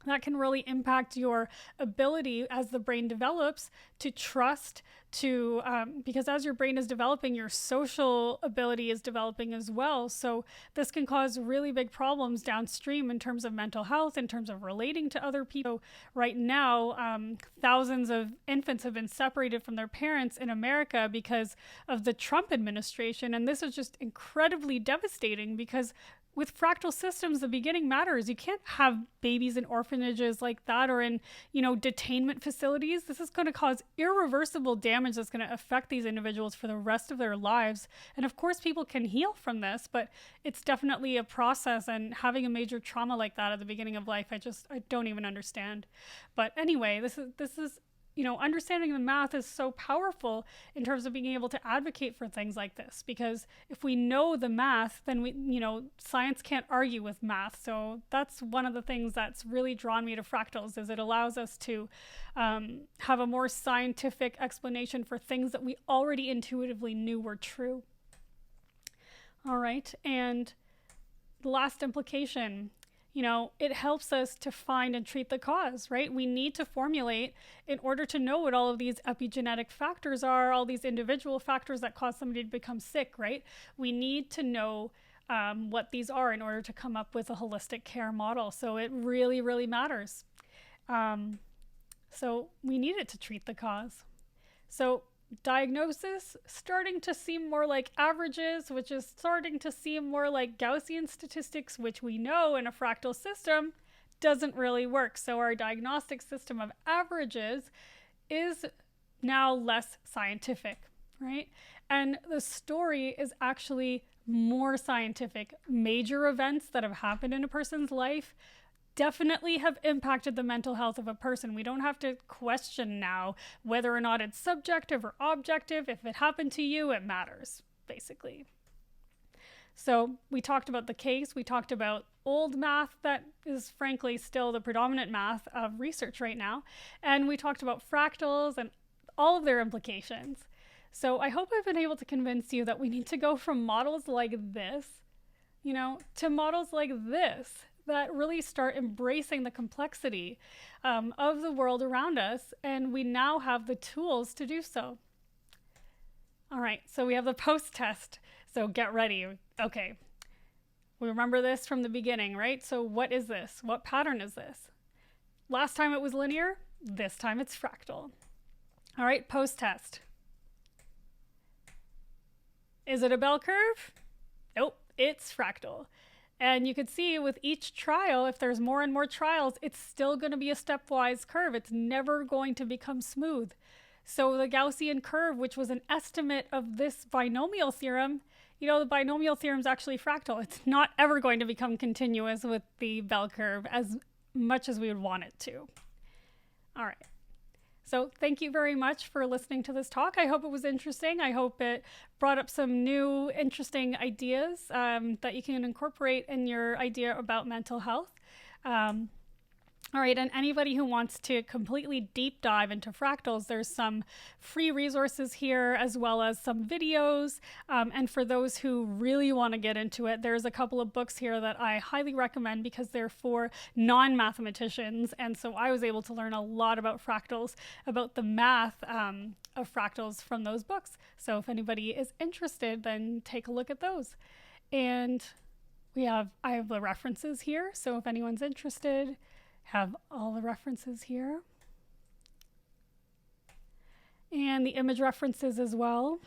[SPEAKER 1] that can really impact your ability as the brain develops to trust, because as your brain is developing, your social ability is developing as well. So this can cause really big problems downstream in terms of mental health, in terms of relating to other people. Right now, thousands of infants have been separated from their parents in America because of the Trump administration. And this is just incredibly devastating because with fractal systems, the beginning matters. You can't have babies in orphanages like that or in, detainment facilities. This is going to cause irreversible damage that's going to affect these individuals for the rest of their lives. And of course, people can heal from this, but it's definitely a process. And having a major trauma like that at the beginning of life, I don't even understand. But anyway, this is understanding the math is so powerful in terms of being able to advocate for things like this, because if we know the math, then science can't argue with math. So that's one of the things that's really drawn me to fractals, is it allows us to have a more scientific explanation for things that we already intuitively knew were true. All right. And the last implication, it helps us to find and treat the cause, right? We need to formulate in order to know what all of these epigenetic factors are, all these individual factors that cause somebody to become sick, right? We need to know what these are in order to come up with a holistic care model. So it really, really matters. So we need it to treat the cause. So diagnosis starting to seem more like averages, which is starting to seem more like Gaussian statistics, which we know in a fractal system doesn't really work. So our diagnostic system of averages is now less scientific, right? And the story is actually more scientific. Major events that have happened in a person's life definitely have impacted the mental health of a person. We don't have to question now whether or not it's subjective or objective. If it happened to you, it matters, basically. So we talked about the case. We talked about old math that is frankly still the predominant math of research right now. And we talked about fractals and all of their implications. So I hope I've been able to convince you that we need to go from models like this, to models like this, that really start embracing the complexity of the world around us, and we now have the tools to do so. All right, so we have the post-test, so get ready. Okay, we remember this from the beginning, right? So what is this? What pattern is this? Last time it was linear, this time it's fractal. All right, post-test. Is it a bell curve? Nope, it's fractal. And you could see with each trial, if there's more and more trials, it's still going to be a stepwise curve. It's never going to become smooth. So the Gaussian curve, which was an estimate of this binomial theorem, the binomial theorem is actually fractal. It's not ever going to become continuous with the bell curve as much as we would want it to. All right. So thank you very much for listening to this talk. I hope it was interesting. I hope it brought up some new, interesting ideas that you can incorporate in your idea about mental health. All right, and anybody who wants to completely deep dive into fractals, there's some free resources here as well as some videos. And for those who really want to get into it, there's a couple of books here that I highly recommend because they're for non-mathematicians. And so I was able to learn a lot about fractals, about the math of fractals from those books. So if anybody is interested, then take a look at those. And I have the references here. So if anyone's interested, have all the references here. And the image references as well.